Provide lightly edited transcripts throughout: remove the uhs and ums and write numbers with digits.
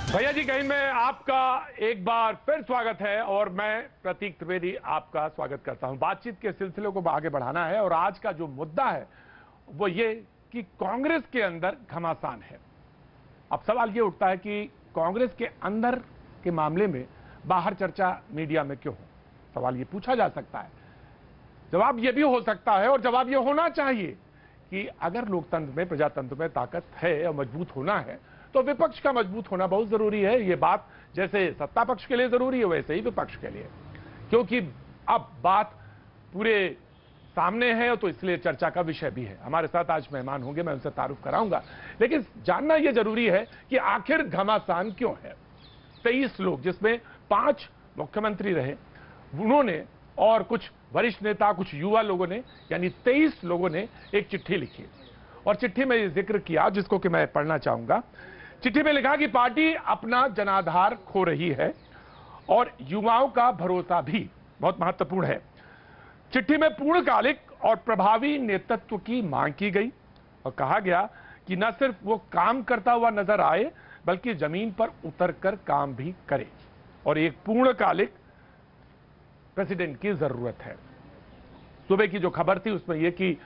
भैया जी कहीं में आपका एक बार फिर स्वागत है और मैं प्रतीक त्रिवेदी आपका स्वागत करता हूं। बातचीत के सिलसिले को आगे बढ़ाना है और आज का जो मुद्दा है वो ये कि कांग्रेस के अंदर घमासान है। अब सवाल ये उठता है कि कांग्रेस के अंदर के मामले में बाहर चर्चा मीडिया में क्यों हो। सवाल ये पूछा जा सकता है, जवाब ये भी हो सकता है और जवाब ये होना चाहिए कि अगर लोकतंत्र में, प्रजातंत्र में ताकत है और मजबूत होना है तो विपक्ष का मजबूत होना बहुत जरूरी है। ये बात जैसे सत्ता पक्ष के लिए जरूरी है वैसे ही विपक्ष के लिए, क्योंकि अब बात पूरे सामने है तो इसलिए चर्चा का विषय भी है। हमारे साथ आज मेहमान होंगे, मैं उनसे तारुफ कराऊंगा, लेकिन जानना यह जरूरी है कि आखिर घमासान क्यों है। 23 लोग, जिसमें 5 मुख्यमंत्री रहे, उन्होंने और कुछ वरिष्ठ नेता, कुछ युवा लोगों ने, यानी 23 लोगों ने एक चिट्ठी लिखी और चिट्ठी में यह जिक्र किया जिसको कि मैं पढ़ना चाहूंगा। चिट्ठी में लिखा कि पार्टी अपना जनाधार खो रही है और युवाओं का भरोसा भी बहुत महत्वपूर्ण है। चिट्ठी में पूर्णकालिक और प्रभावी नेतृत्व की मांग की गई और कहा गया कि न सिर्फ वो काम करता हुआ नजर आए बल्कि जमीन पर उतरकर काम भी करे और एक पूर्णकालिक प्रेसिडेंट की जरूरत है। सुबह की जो खबर थी उसमें यह कि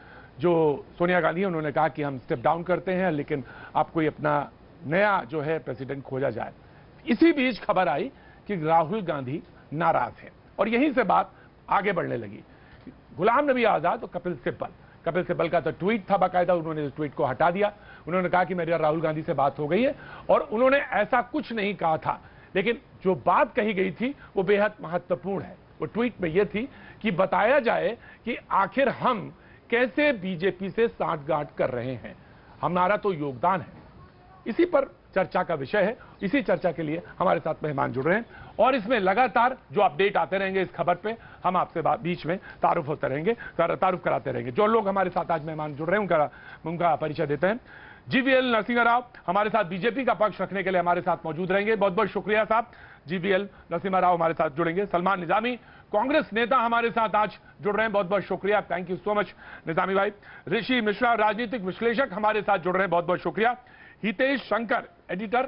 जो सोनिया गांधी, उन्होंने कहा कि हम स्टेप डाउन करते हैं लेकिन आपको अपना नया जो है प्रेसिडेंट खोजा जाए। इसी बीच खबर आई कि राहुल गांधी नाराज है और यहीं से बात आगे बढ़ने लगी। गुलाम नबी आजाद और कपिल सिब्बल का तो ट्वीट था, बाकायदा उन्होंने इस ट्वीट को हटा दिया। उन्होंने कहा कि मेरी राहुल गांधी से बात हो गई है और उन्होंने ऐसा कुछ नहीं कहा था, लेकिन जो बात कही गई थी वो बेहद महत्वपूर्ण है। वो ट्वीट में यह थी कि बताया जाए कि आखिर हम कैसे बीजेपी से सांठगांठ कर रहे हैं, हमारा तो योगदान है। इसी पर चर्चा का विषय है। इसी चर्चा के लिए हमारे साथ मेहमान जुड़ रहे हैं और इसमें लगातार जो अपडेट आते रहेंगे इस खबर पे हम आपसे बीच में तारुफ होते रहेंगे, तारुफ कराते रहेंगे। जो लोग हमारे साथ आज मेहमान जुड़ रहे हैं उनका परिचय देते हैं। जीवीएल नरसिम्हा राव हमारे साथ बीजेपी का पक्ष रखने के लिए हमारे साथ मौजूद रहेंगे, बहुत बहुत शुक्रिया साहब। जीवीएल नरसिम्हा राव हमारे साथ जुड़ेंगे। सलमान निजामी कांग्रेस नेता हमारे साथ आज जुड़ रहे हैं, बहुत बहुत शुक्रिया, thank you so much Nizami भाई। ऋषि मिश्रा राजनीतिक विश्लेषक हमारे साथ जुड़ रहे हैं, बहुत बहुत शुक्रिया। हितेश शंकर एडिटर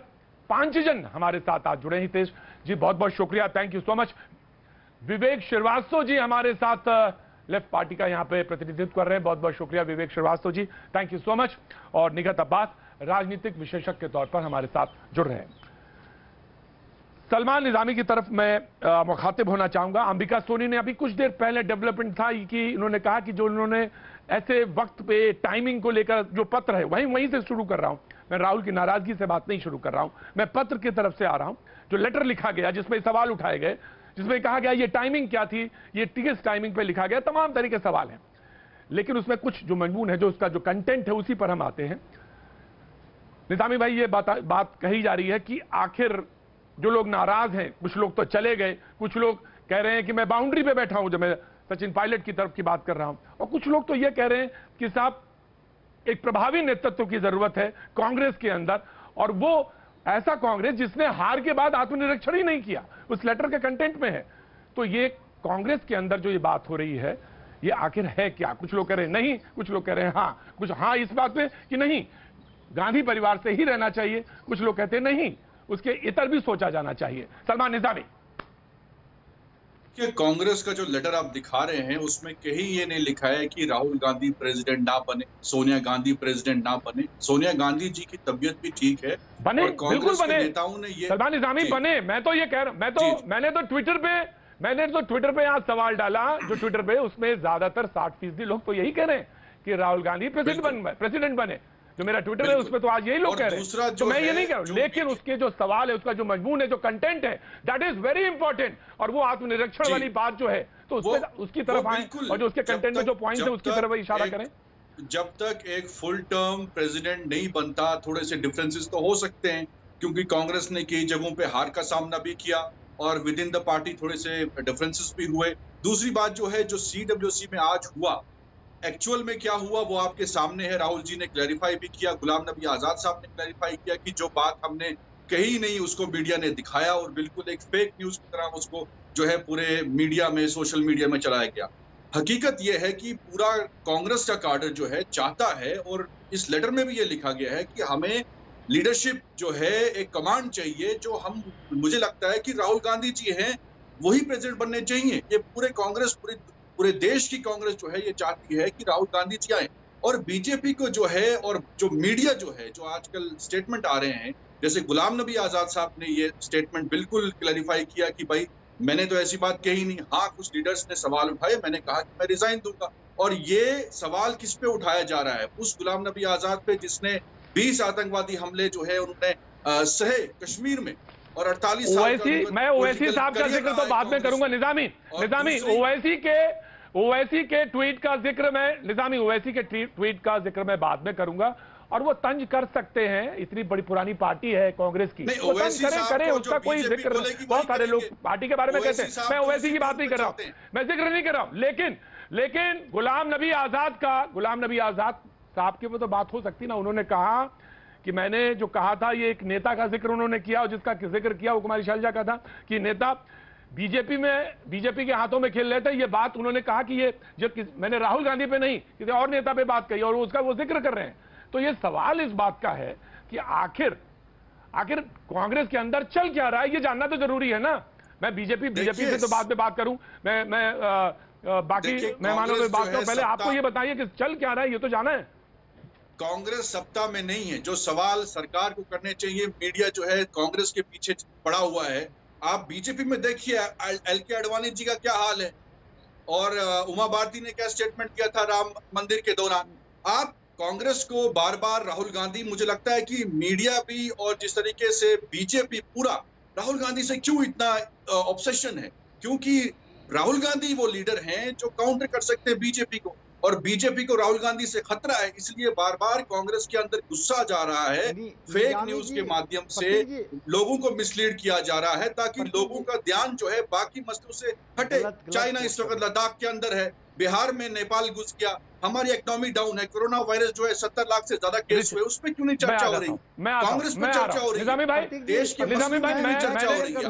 पांचजन हमारे साथ आज जुड़े हैं, हितेश जी बहुत बहुत शुक्रिया, थैंक यू सो मच। विवेक श्रीवास्तव जी हमारे साथ लेफ्ट पार्टी का यहां पे प्रतिनिधित्व कर रहे हैं, बहुत बहुत शुक्रिया विवेक Srivastava ji, thank you so much. और निगत अब्बास राजनीतिक विशेषज्ञ के तौर पर हमारे साथ जुड़ रहे हैं। सलमान निजामी की तरफ मैं मुखातिब होना चाहूंगा। अंबिका सोनी ने अभी कुछ देर पहले डेवलपमेंट था कि उन्होंने कहा कि जो उन्होंने ऐसे वक्त पे टाइमिंग को लेकर जो पत्र है वहीं से शुरू कर रहा हूं। मैं राहुल की नाराजगी से बात नहीं शुरू कर रहा हूं, मैं पत्र की तरफ से आ रहा हूं। जो लेटर लिखा गया जिसमें सवाल उठाए गए, जिसमें कहा गया ये टाइमिंग क्या थी, ये किस टाइमिंग पे लिखा गया, तमाम तरह के सवाल हैं, लेकिन उसमें कुछ जो मजमून है, जो उसका जो कंटेंट है उसी पर हम आते हैं। निजामी भाई ये बात कही जा रही है कि आखिर जो लोग नाराज हैं, कुछ लोग तो चले गए, कुछ लोग कह रहे हैं कि मैं बाउंड्री पे बैठा हूं, जब मैं सचिन पायलट की तरफ की बात कर रहा हूं, और कुछ लोग तो ये कह रहे हैं कि साहब एक प्रभावी नेतृत्व की जरूरत है कांग्रेस के अंदर, और वो ऐसा कांग्रेस जिसने हार के बाद आत्मनिरीक्षण ही नहीं किया, उस लेटर के कंटेंट में है। तो ये कांग्रेस के अंदर जो ये बात हो रही है ये आखिर है क्या? कुछ लोग कह रहे हैं नहीं, कुछ लोग कह रहे हैं हाँ, कुछ हाँ इस बात में कि नहीं गांधी परिवार से ही रहना चाहिए, कुछ लोग कहते हैं नहीं उसके इतर भी सोचा जाना चाहिए। सलमान निजामी, कि कांग्रेस का जो लेटर आप दिखा रहे हैं उसमें कहीं ये नहीं लिखा है कि राहुल गांधी प्रेसिडेंट ना बने, सोनिया गांधी प्रेसिडेंट ना बने। सोनिया गांधी जी की तबीयत भी ठीक है, बने, और कांग्रेस के बने। नेताओं ने ये सलमान निजामी बने, मैं तो ये कह रहा हूं, मैंने तो ट्विटर पे आज सवाल डाला, जो ट्विटर पे उसमें ज्यादातर 60% लोग तो यही कह रहे हैं कि राहुल गांधी प्रेसिडेंट बने। जो मेरा ट्विटर है उसमें तो आज यही लोग कह रहे हैं, तो मैं ये नहीं कह रहा हूं, लेकिन उसके जो सवाल है, उसका जो मजमून है, जो कंटेंट है, दैट इज वेरी इंपॉर्टेंट। और वो आत्मनिरीक्षण वाली बात जो है तो उसकी तरफ आए और जो उसके कंटेंट में जो पॉइंट है उसकी तरफ इशारा करें। जब तक एक फुल टर्म प्रेसिडेंट नहीं बनता, थोड़े से डिफरेंसेस तो हो सकते हैं, क्योंकि कांग्रेस ने कई जगहों पे हार का सामना भी किया और विद इन द पार्टी थोड़े से डिफरेंसेस भी हुए। दूसरी बात जो है, जो CWC में आज हुआ, एक्चुअल में क्या हुआ वो आपके सामने है। राहुल जी ने क्लैरिफाई भी किया, गुलाम नबी आजाद साहब ने क्लैरिफाई किया कि जो बात हमने कही नहीं उसको मीडिया ने दिखाया और बिल्कुल एक फेक न्यूज की तरह उसको जो है पूरे मीडिया में, सोशल मीडिया में चलाया गया। हकीकत यह है कि पूरा कांग्रेस का कार्डर जो है चाहता है, और इस लेटर में भी ये लिखा गया है कि हमें लीडरशिप जो है, एक कमांड चाहिए जो मुझे लगता है कि राहुल गांधी जी हैं, वही प्रेसिडेंट बनने चाहिए। ये पूरे कांग्रेस, पूरे देश की कांग्रेस जो है ये चाहती है कि राहुल गांधी जी आए। और बीजेपी को जो है, और जो मीडिया जो है, जो आजकल स्टेटमेंट आ रहे हैं, जैसे गुलाम नबी आजाद साहब ने ये स्टेटमेंट बिल्कुल क्लैरिफाई किया कि भाई मैंने तो ऐसी बात कही नहीं। हाँ, कुछ लीडर्स ने सवाल उठाए, मैंने कहा कि मैं रिजाइन दूंगा। और ये सवाल किस पे उठाया जा रहा है? उस गुलाम नबी आजाद पे जिसने 20 आतंकवादी हमले जो है उन्होंने सहे कश्मीर में, और 48 साल का ओवैसी, मैं ओवैसी साहब का जिक्र तो बाद में करूंगा। निजामी ओवैसी के ट्वीट का जिक्र मैं निजामी ओवैसी के ट्वीट का जिक्र मैं बाद में करूंगा। और वो तंज कर सकते हैं, इतनी बड़ी पुरानी पार्टी है कांग्रेस की, वो तंज करें, उसका कोई जिक्र। बहुत सारे लोग पार्टी के बारे में कहते हैं, मैं ओवैसी की बात नहीं कर रहा हूं, मैं जिक्र नहीं कर रहा हूं। लेकिन गुलाम नबी आजाद साहब की वो तो बात हो सकती ना। उन्होंने कहा कि मैंने जो कहा था, ये एक नेता का जिक्र उन्होंने किया, और जिसका जिक्र किया वो कुमारी शैलजा का था कि नेता बीजेपी के हाथों में खेल रहे थे। ये बात उन्होंने कहा कि ये जो मैंने राहुल गांधी पे नहीं, किसी और नेता पे बात कही, और उसका वो जिक्र कर रहे हैं। तो ये सवाल इस बात का है कि आखिर कांग्रेस के अंदर चल क्या रहा है, ये जानना तो जरूरी है ना। मैं बीजेपी से तो बाद में बात करूं, मैं बाकी मेहमानों से बात करूं, पहले आपको ये बताइए कि चल क्या रहा है, ये तो जाना है। कांग्रेस सत्ता में नहीं है। जो सवाल सरकार को करने चाहिए, मीडिया जो है कांग्रेस के पीछे पड़ा हुआ है। आप बीजेपी में देखिए एल.के. आडवाणी जी का क्या हाल है, और उमा भारती ने क्या स्टेटमेंट किया था राम मंदिर के दौरान। आप कांग्रेस को बार बार राहुल गांधी, मुझे लगता है कि मीडिया भी और जिस तरीके से बीजेपी पूरा राहुल गांधी से क्यों इतना ऑब्सेशन है, क्योंकि राहुल गांधी वो लीडर हैं जो काउंटर कर सकते हैं बीजेपी को, और बीजेपी को राहुल गांधी से खतरा है। इसलिए बार बार कांग्रेस के अंदर गुस्सा जा रहा है, फेक न्यूज के माध्यम से लोगों को मिसलीड किया जा रहा है, ताकि लोगों का ध्यान जो है बाकी मसलों से हटे। चाइना इस वक्त लद्दाख के अंदर है, बिहार में नेपाल घुस गया, हमारी इकोनॉमी डाउन है, कोरोना वायरस जो है 70 लाख से ज्यादा केस हुए, उस पर क्यों नहीं चर्चा हो रही? कांग्रेस में चर्चा हो रही है, निजामी भाई, देश के मसलों में चर्चा हो रही है।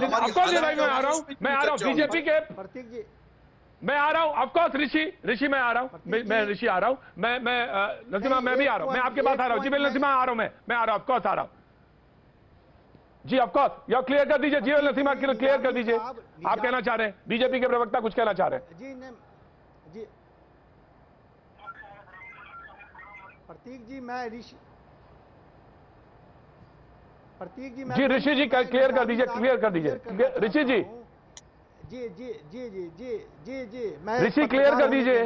मैं आ रहा हूँ बीजेपी के, मैं आ रहा हूं, ऑफकोर्स ऋषि मैं आ रहा हूं, मैं ऋषि आ रहा हूं, मैं नसीमा मैं भी आ रहा हूं, मैं आपके पास आ रहा हूं जी, बिल नसीमा आ रहा हूं, मैं आ रहा हूं, ऑफकोर्स आ रहा हूं जी, ऑफकोर्स। या क्लियर कर दीजिए जी, नसीमा क्लियर कर दीजिए, आप कहना चाह रहे हैं, बीजेपी के प्रवक्ता कुछ कहना चाह रहे हैं जी। प्रतीक जी, मैं ऋषि जी क्लियर कर दीजिए ऋषि जी, जी मैं ऋषि क्लियर कर दीजिए।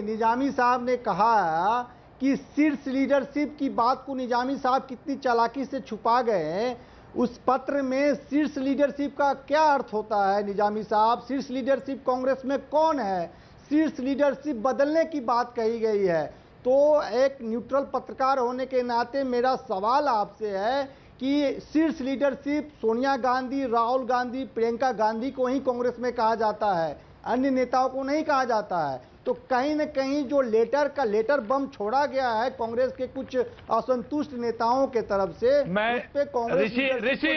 निजामी साहब ने कहा कि शीर्ष लीडरशिप की बात को निजामी साहब कितनी चालाकी से छुपा गए हैं। उस पत्र में शीर्ष लीडरशिप का क्या अर्थ होता है निजामी साहब? शीर्ष लीडरशिप कांग्रेस में कौन है? शीर्ष लीडरशिप बदलने की बात कही गई है। तो एक न्यूट्रल पत्रकार होने के नाते मेरा सवाल आपसे है कि शीर्ष लीडरशिप सोनिया गांधी, राहुल गांधी, प्रियंका गांधी को ही कांग्रेस में कहा जाता है, अन्य नेताओं को नहीं कहा जाता है। तो कहीं न कहीं जो लेटर बम छोड़ा गया है कांग्रेस के कुछ असंतुष्ट नेताओं के तरफ से, उस पे कांग्रेस ऋषि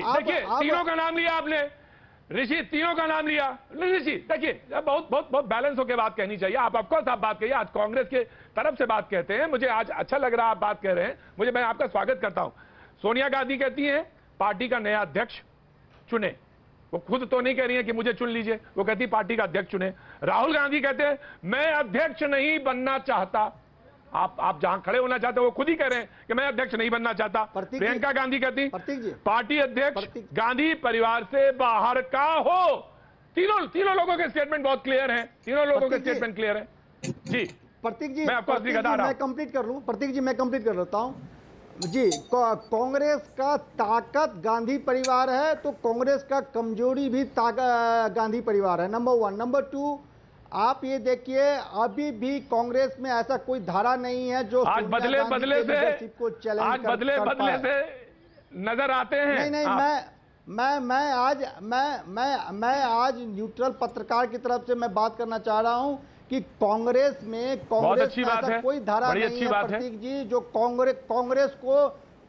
देखिए, तीनों का नाम लिया आपने, ऋषि तीनों का नाम लिया। ऋषि देखिए, बहुत बैलेंस होकर बात कहनी चाहिए। आप ऑफकोर्स आप बात कहिए, आज कांग्रेस के तरफ से बात कहते हैं, मुझे आज अच्छा लग रहा है आप बात कह रहे हैं, मैं आपका स्वागत करता हूं। सोनिया गांधी कहती हैं पार्टी का नया अध्यक्ष चुने, वो खुद तो नहीं कह रही है कि मुझे चुन लीजिए, वो कहती पार्टी का अध्यक्ष चुने। राहुल गांधी कहते हैं मैं अध्यक्ष नहीं बनना चाहता। आप जहां खड़े होना चाहते हो वो खुद ही कह रहे हैं कि मैं अध्यक्ष नहीं बनना चाहता। प्रियंका गांधी कहती पार्टी अध्यक्ष गांधी परिवार से बाहर का हो। तीनों लोगों के स्टेटमेंट बहुत क्लियर हैं, तीनों लोगों के स्टेटमेंट क्लियर हैं जी। प्रतीक जी, मैं कंप्लीट कर लूं, प्रतीक जी मैं कंप्लीट कर लेता हूं जी। कांग्रेस का ताकत गांधी परिवार है, तो कांग्रेस का कमजोरी भी गांधी परिवार है, नंबर 1। नंबर 2, आप ये देखिए अभी भी कांग्रेस में ऐसा कोई धारा नहीं है जो आज बदले से नजर आते हैं। नहीं, मैं आज न्यूट्रल पत्रकार की तरफ से मैं बात करना चाह रहा हूं कि कांग्रेस में ऐसा कोई धारा नहीं है प्रतीक जी जो कांग्रेस को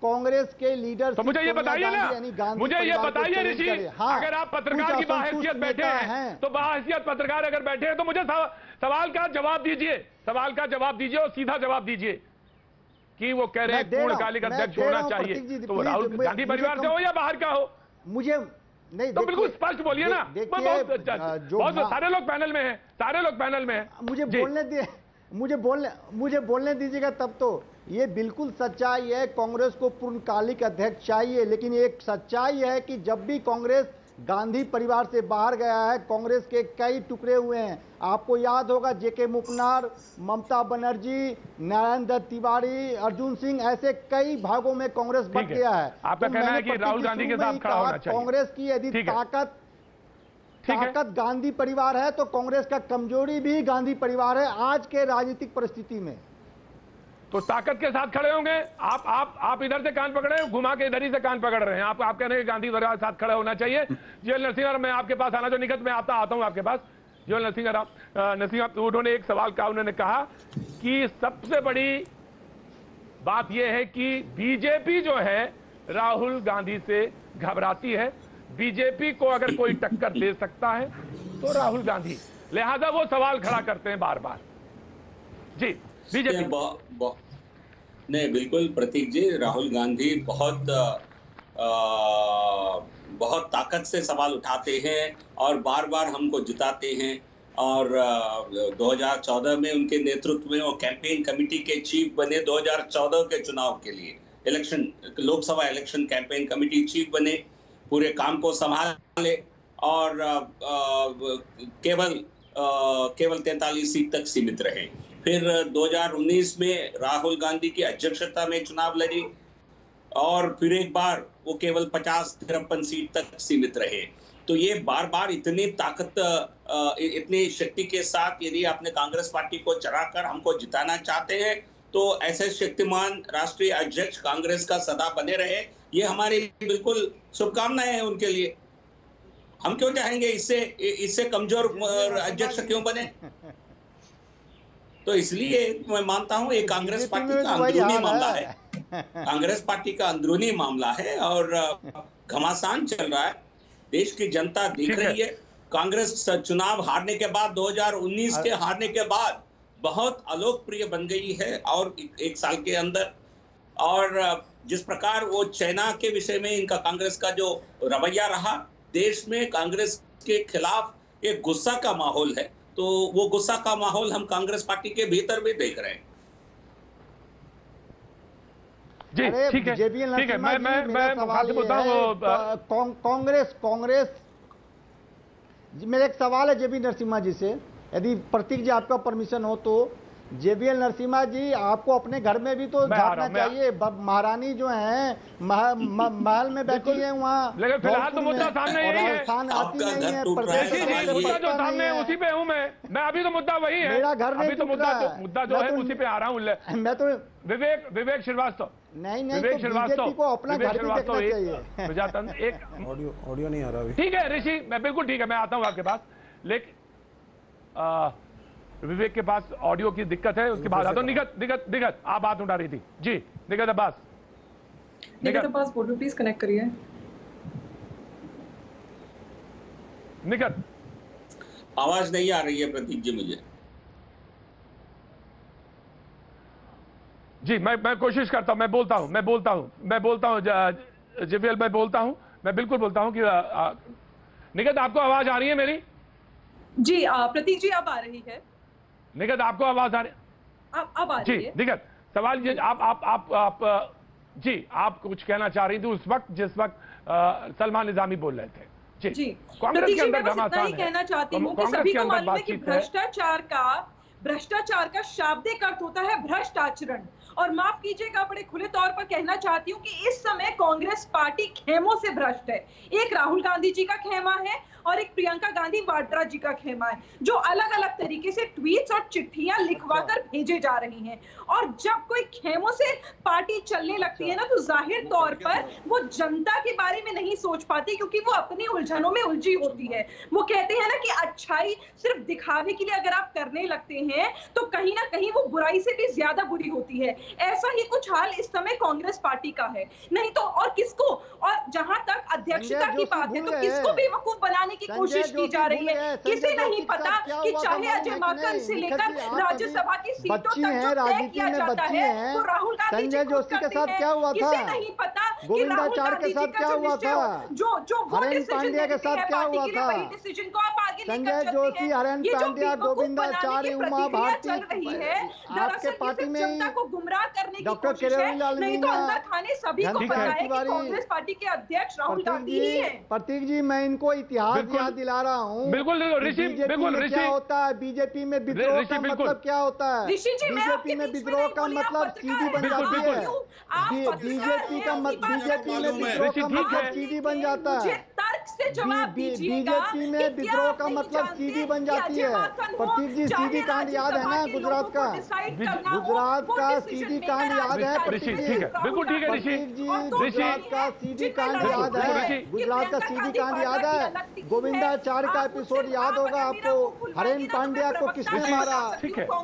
कांग्रेस के लीडर तो मुझे ये बताइए ना, मुझे ये बताइए ऋषि, अगर आप पत्रकार की बाहैसियत बैठे हैं तो बाहैसियत पत्रकार अगर बैठे हैं तो मुझे सवाल का जवाब दीजिए, सवाल का जवाब दीजिए और सीधा जवाब दीजिए कि वो कह रहे हैं पूर्णकालिक अध्यक्ष होना चाहिए, तो राहुल गांधी परिवार से हो या बाहर का हो? मुझे नहीं, तो बिल्कुल स्पष्ट बोलिए ना। बहुत सारे लोग पैनल में हैं, सारे लोग पैनल में हैं। मुझे बोलने दीजिएगा तब तो। ये बिल्कुल सच्चाई है, कांग्रेस को पूर्णकालिक अध्यक्ष चाहिए, लेकिन एक सच्चाई है कि जब भी कांग्रेस गांधी परिवार से बाहर गया है, कांग्रेस के कई टुकड़े हुए हैं। आपको याद होगा जेके मुपनार, ममता बनर्जी, नारायण दत्त तिवारी, अर्जुन सिंह, ऐसे कई भागों में कांग्रेस बट गया है। आपका कहना है कि राहुल गांधी के साथ खड़ा होना चाहिए। कांग्रेस की यदि ताकत गांधी परिवार है तो कांग्रेस का कमजोरी भी गांधी परिवार है आज के राजनीतिक परिस्थिति में। तो ताकत के साथ खड़े होंगे। आप इधर से कान पकड़े, घुमा के इधर ही से कान पकड़ रहे हैं। आप कह रहे हैं गांधी परिवार के साथ खड़ा होना चाहिए। जीएल नरसिंह, मैं आपके पास आना जो निकट में आता हूं आपके पास। जीएल नरसिंह, उन्होंने एक सवाल का, उन्होंने कहा कि सबसे बड़ी बात यह है कि बीजेपी जो है राहुल गांधी से घबराती है। बीजेपी को अगर कोई टक्कर दे सकता है तो राहुल गांधी, लिहाजा वो सवाल खड़ा करते हैं बार बार। जी बीजेपी नहीं, बिल्कुल प्रतीक जी, राहुल गांधी बहुत ताकत से सवाल उठाते हैं और बार बार हमको जिताते हैं। और 2014 में उनके नेतृत्व में वो कैंपेन कमेटी के चीफ बने। 2014 के चुनाव के लिए election, Lok Sabha election campaign committee chief बने, पूरे काम को संभाले और केवल 43 सीट तक सीमित रहे। फिर 2019 में राहुल गांधी की अध्यक्षता में चुनाव लड़ी और फिर एक बार वो केवल 50-53 सीट तक सीमित रहे। तो ये बार बार इतनी ताकत, इतनी शक्ति के साथ यदि आपने कांग्रेस पार्टी को चढ़ाकर हमको जिताना चाहते हैं तो ऐसे शक्तिमान राष्ट्रीय अध्यक्ष कांग्रेस का सदा बने रहे, ये हमारी बिल्कुल शुभकामनाएं हैं उनके लिए। हम क्यों चाहेंगे इससे कमजोर अध्यक्ष क्यों बने? तो इसलिए मैं मानता हूं ये कांग्रेस पार्टी का अंदरूनी मामला है। कांग्रेस पार्टी का अंदरूनी मामला है और घमासान चल रहा है। देश की जनता देख रही है। कांग्रेस चुनाव हारने के बाद, 2019 के हारने के बाद बहुत अलोकप्रिय बन गई है और एक साल के अंदर। और जिस प्रकार वो चाइना के विषय में इनका कांग्रेस का जो रवैया रहा, देश में कांग्रेस के खिलाफ एक गुस्सा का माहौल है। तो वो गुस्सा का माहौल हम कांग्रेस पार्टी के भीतर भी देख रहे हैं। जी ठीक है, ठीक है। मैं मुखातिब होता हूं कांग्रेस। मेरा एक सवाल है जेबी नरसिम्हा जी से, यदि प्रतीक जी आपका परमिशन हो तो। जेबीएल नरसिम्हा जी, आपको अपने घर में भी तो झांकना चाहिए। महारानी जो है महल में बैठी है वहाँ, लेकिन फिलहाल तो मुद्दा सामने यही है। आती नहीं है, मुद्दा जो सामने है उसी पे हूँ मैं अभी तो मुद्दा वही है। मेरा घर अभी तो मुद्दा जो है उसी पे आ रहा हूँ मैं तो। विवेक श्रीवास्तव, नहीं विवेक श्रीवास्तव को अपना घर भी देखना चाहिए। प्रजातंत्र एक ऑडियो नहीं आ रहा अभी। ठीक है ऋषि, मैं बिल्कुल ठीक है, मैं आता हूँ आपके पास। लेकिन विवेक के पास ऑडियो की दिक्कत है, उसके बाद आता हूँ। निगत आप बात उठा रही थी जी। निगत अब्बास बोलो, प्लीज कनेक्ट करिए। निगत, आवाज नहीं आ रही है प्रतीक जी मुझे। जी मैं कोशिश करता हूं, मैं बोलता हूं जेबीएल, मैं बोलता हूं, मैं बिल्कुल बोलता हूं कि निगत आपको आवाज आ रही है मेरी? जी प्रतीक जी अब आ रही है। निगत आपको आवाज आ रही? अब आ रही है। निगत, सवाल ये आप जी आप कुछ कहना चाह रही थी उस वक्त जिस वक्त सलमान निजामी बोल रहे थे। जी कांग्रेस के अंदर घमासान है। कहना चाहती हूँ कि सभी को मालूम है कि भ्रष्टाचार का शाब्दिक अर्थ होता है भ्रष्ट आचरण। और माफ कीजिएगा, बड़े खुले तौर पर कहना चाहती हूँ कि इस समय कांग्रेस पार्टी खेमों से भ्रष्ट है। एक राहुल गांधी जी का खेमा है और एक प्रियंका गांधी वाड्रा जी का खेमा है, जो अलग अलग तरीके से ट्वीट्स और चिट्ठियां लिखवाकर भेजे जा रही हैं। और जब कोई खेमों से पार्टी चलने लगती है ना, तो जाहिर तौर पर वो जनता के बारे में नहीं सोच पाती, क्योंकि वो अपनी उलझनों में उलझी होती है। वो कहते हैं ना कि अच्छाई सिर्फ दिखावे के लिए अगर आप करने लगते हैं तो कहीं ना कहीं वो बुराई से भी ज्यादा बुरी होती है। ऐसा ही कुछ हाल इस समय कांग्रेस पार्टी का है। नहीं तो और किसको, और जहां तक अध्यक्षता की बात है तो किसको बेवकूफ बनाने की कोशिश की जा रही है। किसे नहीं पता कि चाहे अजय माकन से लेकर राज्यसभा की सीटों तक जो तय किया जाता है वो राहुल गांधी जी जोशी के साथ क्या हुआ था, किसे नहीं पता कि राहुल गांधी के साथ क्या हुआ था, जो हरेन पांड्या के साथ क्या हुआ था, डिसीजन को आप आगे संजय जोशी, हरेन पांड्या, गोविंदाचार्य, उमा भारती आपके पार्टी में जनता को गुमराह करने की डॉक्टर कोशिश है। किरोड़ीलाल नहीं तो मीणा, अंदर खाने सभी को पता है कि कांग्रेस पार्टी के अध्यक्ष राहुल गांधी ही हैं। प्रतीक जी, मैं इनको इतिहास याद दिला रहा हूँ। बिल्कुल ऋषि, बिल्कुल ऋषि, क्या होता है बीजेपी में विद्रोह का मतलब क्या होता है, बीजेपी में विद्रोह का मतलब सीधी बन जाती है, बीजेपी का बीजेपी में विद्रोह का मतलब सीधी बन जाता है, बीजेपी में विद्रोह का मतलब सीधी बन जाती है। प्रतीक जी, सीधी कांड याद है ना गुजरात का, गुजरात का सीधी कांड याद है प्रतीक जी, बिल्कुल ठीक है ऋषि जी, गुजरात का सीधी कांड याद है, गुजरात का सीधी कांड याद है, गोविंदाचार्य का एपिसोड याद होगा आपको, हरेन पांड्या को किसने मारा,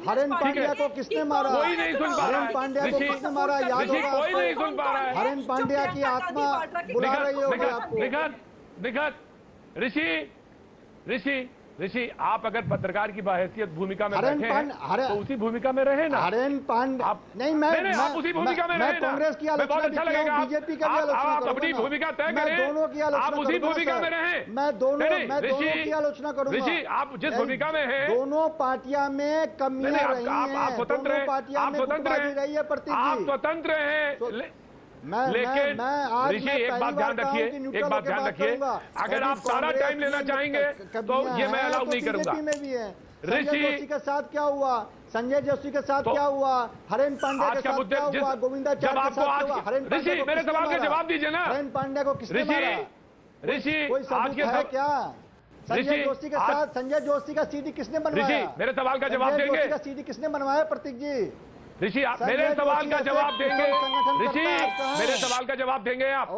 हरेन पांड्या को किसने मारा, कोई नहीं सुन पा रहा है, हरेन पांड्या को किसने मारा याद होगा कोई नहीं सुन पा रहा है, हरेन पांड्या की आत्मा बुला रही होगी आपको। निखत ऋषि आप अगर पत्रकार की बाहैसियत भूमिका में बैठे तो उसी भूमिका में रहे ना। हरेन पांड्या आप उसी भूमिका में रहे ना। कांग्रेस की आलोचना बहुत अच्छा लगेगा, बीजेपी का भी आलोचना आप अपनी भूमिका तय करें, दोनों की आलोचना, आप उसी भूमिका में रहे। मैं दोनों की आलोचना करूंगा। ऋषि, आप जिस भूमिका में हैं, दोनों पार्टियां में कमियां रही हैं, आप स्वतंत्र हैं, आप स्वतंत्र रही है प्रतीक जी, आप स्वतंत्र हैं। लेकिन ऋषि एक बात ध्यान रखिए, एक बात ध्यान रखिए, अगर आप सारा टाइम लेना चाहेंगे तो ये मैं अलाउ नहीं करूंगा। ऋषि जोशी के साथ क्या हुआ, संजय जोशी के साथ क्या हुआ, हरेन पांड्या के साथ क्या हुआ, गोविंदाचार्य के साथ क्या हुआ, हरेन पांड्या को मेरे सवाल का जवाब दीजिए ना। हरेन पांड्या को किसने मारा, ऋषि कोई सबूत है क्या? संजय जोशी के साथ संजय जोशी का सीडी किसने बनवाया, मेरे सवाल का जवाब देंगे, का सीडी किसने बनवाया प्रतीक जी? ऋषि आप मेरे सवाल का जवाब देंगे, ऋषि मेरे सवाल का जवाब देंगे आप,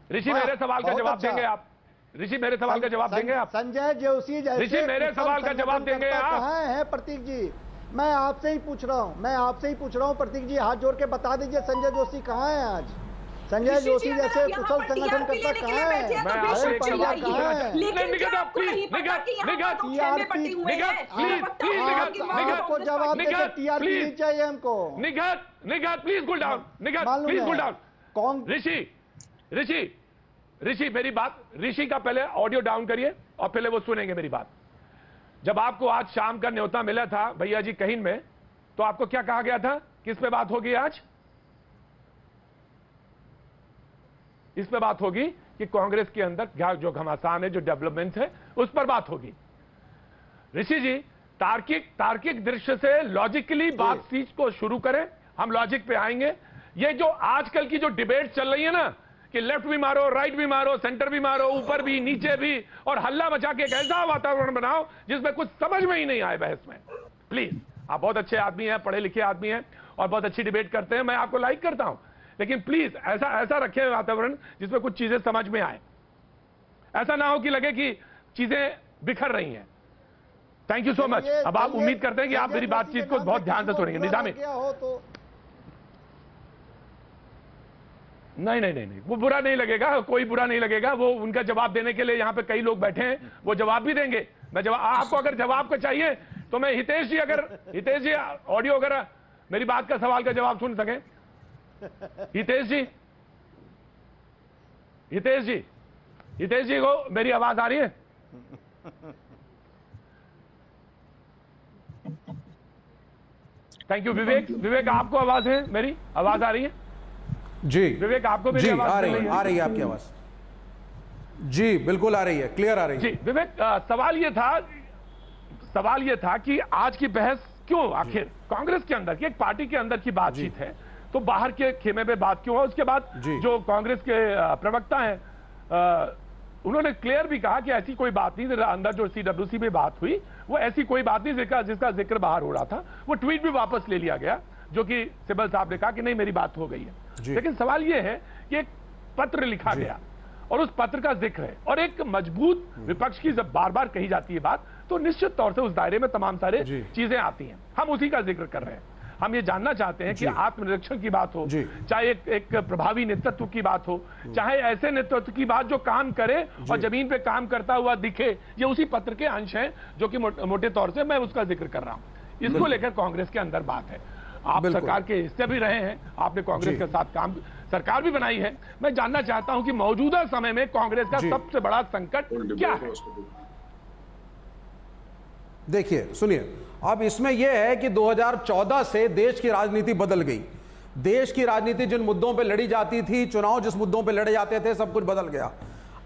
ऋषि मेरे सवाल का जवाब देंगे आप, ऋषि मेरे सवाल का जवाब देंगे आप, संजय जोशी जैसे ऋषि मेरे सवाल का जवाब देंगे आप। कहाँ है प्रतीक जी, मैं आपसे ही पूछ रहा हूँ, मैं आपसे ही पूछ रहा हूँ प्रतीक जी, हाथ जोड़ के बता दीजिए संजय जोशी कहाँ है आज, संजय जोशी जैसे कुशल संगठन करता कहाँ है, मैं हरेन पांड्या कहाँ है, आपको जवाब देकर टीआरपी नहीं चाहिए हमको। Nighat please cool down, Nighat please cool down. Rishi मेरी बात, ऋषि का पहले ऑडियो डाउन करिए और पहले वो सुनेंगे मेरी बात। जब आपको आज शाम का न्योता मिला था भैया जी कहीं में, तो आपको क्या कहा गया था, किस पे बात होगी आज? इस पे बात होगी कि कांग्रेस के अंदर जो घमासान है, जो डेवलपमेंट है, उस पर बात होगी। ऋषि जी तार्किक दृश्य से लॉजिकली बातचीत को शुरू करें, हम लॉजिक पे आएंगे। ये जो आजकल की जो डिबेट चल रही है ना कि लेफ्ट भी मारो, राइट भी मारो, सेंटर भी मारो, ऊपर भी नीचे भी, और हल्ला मचा के एक ऐसा वातावरण बनाओ जिसमें कुछ समझ में ही नहीं आए बहस में। प्लीज, आप बहुत अच्छे आदमी हैं, पढ़े लिखे आदमी हैं और बहुत अच्छी डिबेट करते हैं, मैं आपको लाइक करता हूं, लेकिन प्लीज ऐसा रखें वातावरण जिसमें कुछ चीजें समझ में आए। ऐसा ना हो कि लगे कि चीजें बिखर रही हैं। Thank you so much. अब आप उम्मीद करते हैं कि आप मेरी बातचीत को बहुत ध्यान से सुनेंगे। निजामी, नहीं, वो बुरा नहीं लगेगा, कोई बुरा नहीं लगेगा। वो उनका जवाब देने के लिए यहाँ पे कई लोग बैठे हैं, वो जवाब भी देंगे। मैं जवाब, आपको अगर जवाब का चाहिए तो मैं हितेश जी ऑडियो अगर मेरी बात का सवाल का जवाब सुन सके। हितेश जी को मेरी आवाज आ रही है? Thank you. विवेक आपको आवाज है, मेरी आवाज आ रही है? जी विवेक, आपको मेरी आवाज आ रही है आपकी आवाज? जी बिल्कुल आ रही है, क्लियर आ रही है। जी विवेक, सवाल ये था कि आज की बहस क्यों आखिर कांग्रेस के अंदर की, एक पार्टी के अंदर की बातचीत है, तो बाहर के खेमे पे बात क्यों है? उसके बाद जो कांग्रेस के प्रवक्ता हैं उन्होंने क्लियर भी कहा कि ऐसी कोई बात नहीं, अंदर जो CWC में बात हुई वो ऐसी कोई बात नहीं जिसका जिक्र बाहर हो रहा था। वो ट्वीट भी वापस ले लिया गया, जो कि सिब्बल साहब ने कहा कि नहीं मेरी बात हो गई है। लेकिन सवाल ये है कि एक पत्र लिखा गया और उस पत्र का जिक्र है, और एक मजबूत विपक्ष की जब बार बार कही जाती है बात, तो निश्चित तौर से उस दायरे में तमाम सारे चीजें आती हैं। हम उसी का जिक्र कर रहे हैं। हम ये जानना चाहते हैं कि आत्मनिरीक्षण की बात हो, चाहे एक प्रभावी नेतृत्व की बात हो, चाहे ऐसे नेतृत्व की बात जो काम करे और जमीन पे काम करता हुआ दिखे, ये उसी पत्र के अंश हैं जो कि मोटे तौर से मैं उसका जिक्र कर रहा हूं। इसको लेकर कांग्रेस के अंदर बात है। आप सरकार के हिस्से भी रहे हैं, आपने कांग्रेस के साथ काम सरकार भी बनाई है। मैं जानना चाहता हूं कि मौजूदा समय में कांग्रेस का सबसे बड़ा संकट क्या है? देखिए सुनिए, अब इसमें यह है कि 2014 से देश की राजनीति बदल गई। देश की राजनीति जिन मुद्दों पे लड़ी जाती थी, चुनाव जिस मुद्दों पे लड़े जाते थे, सब कुछ बदल गया।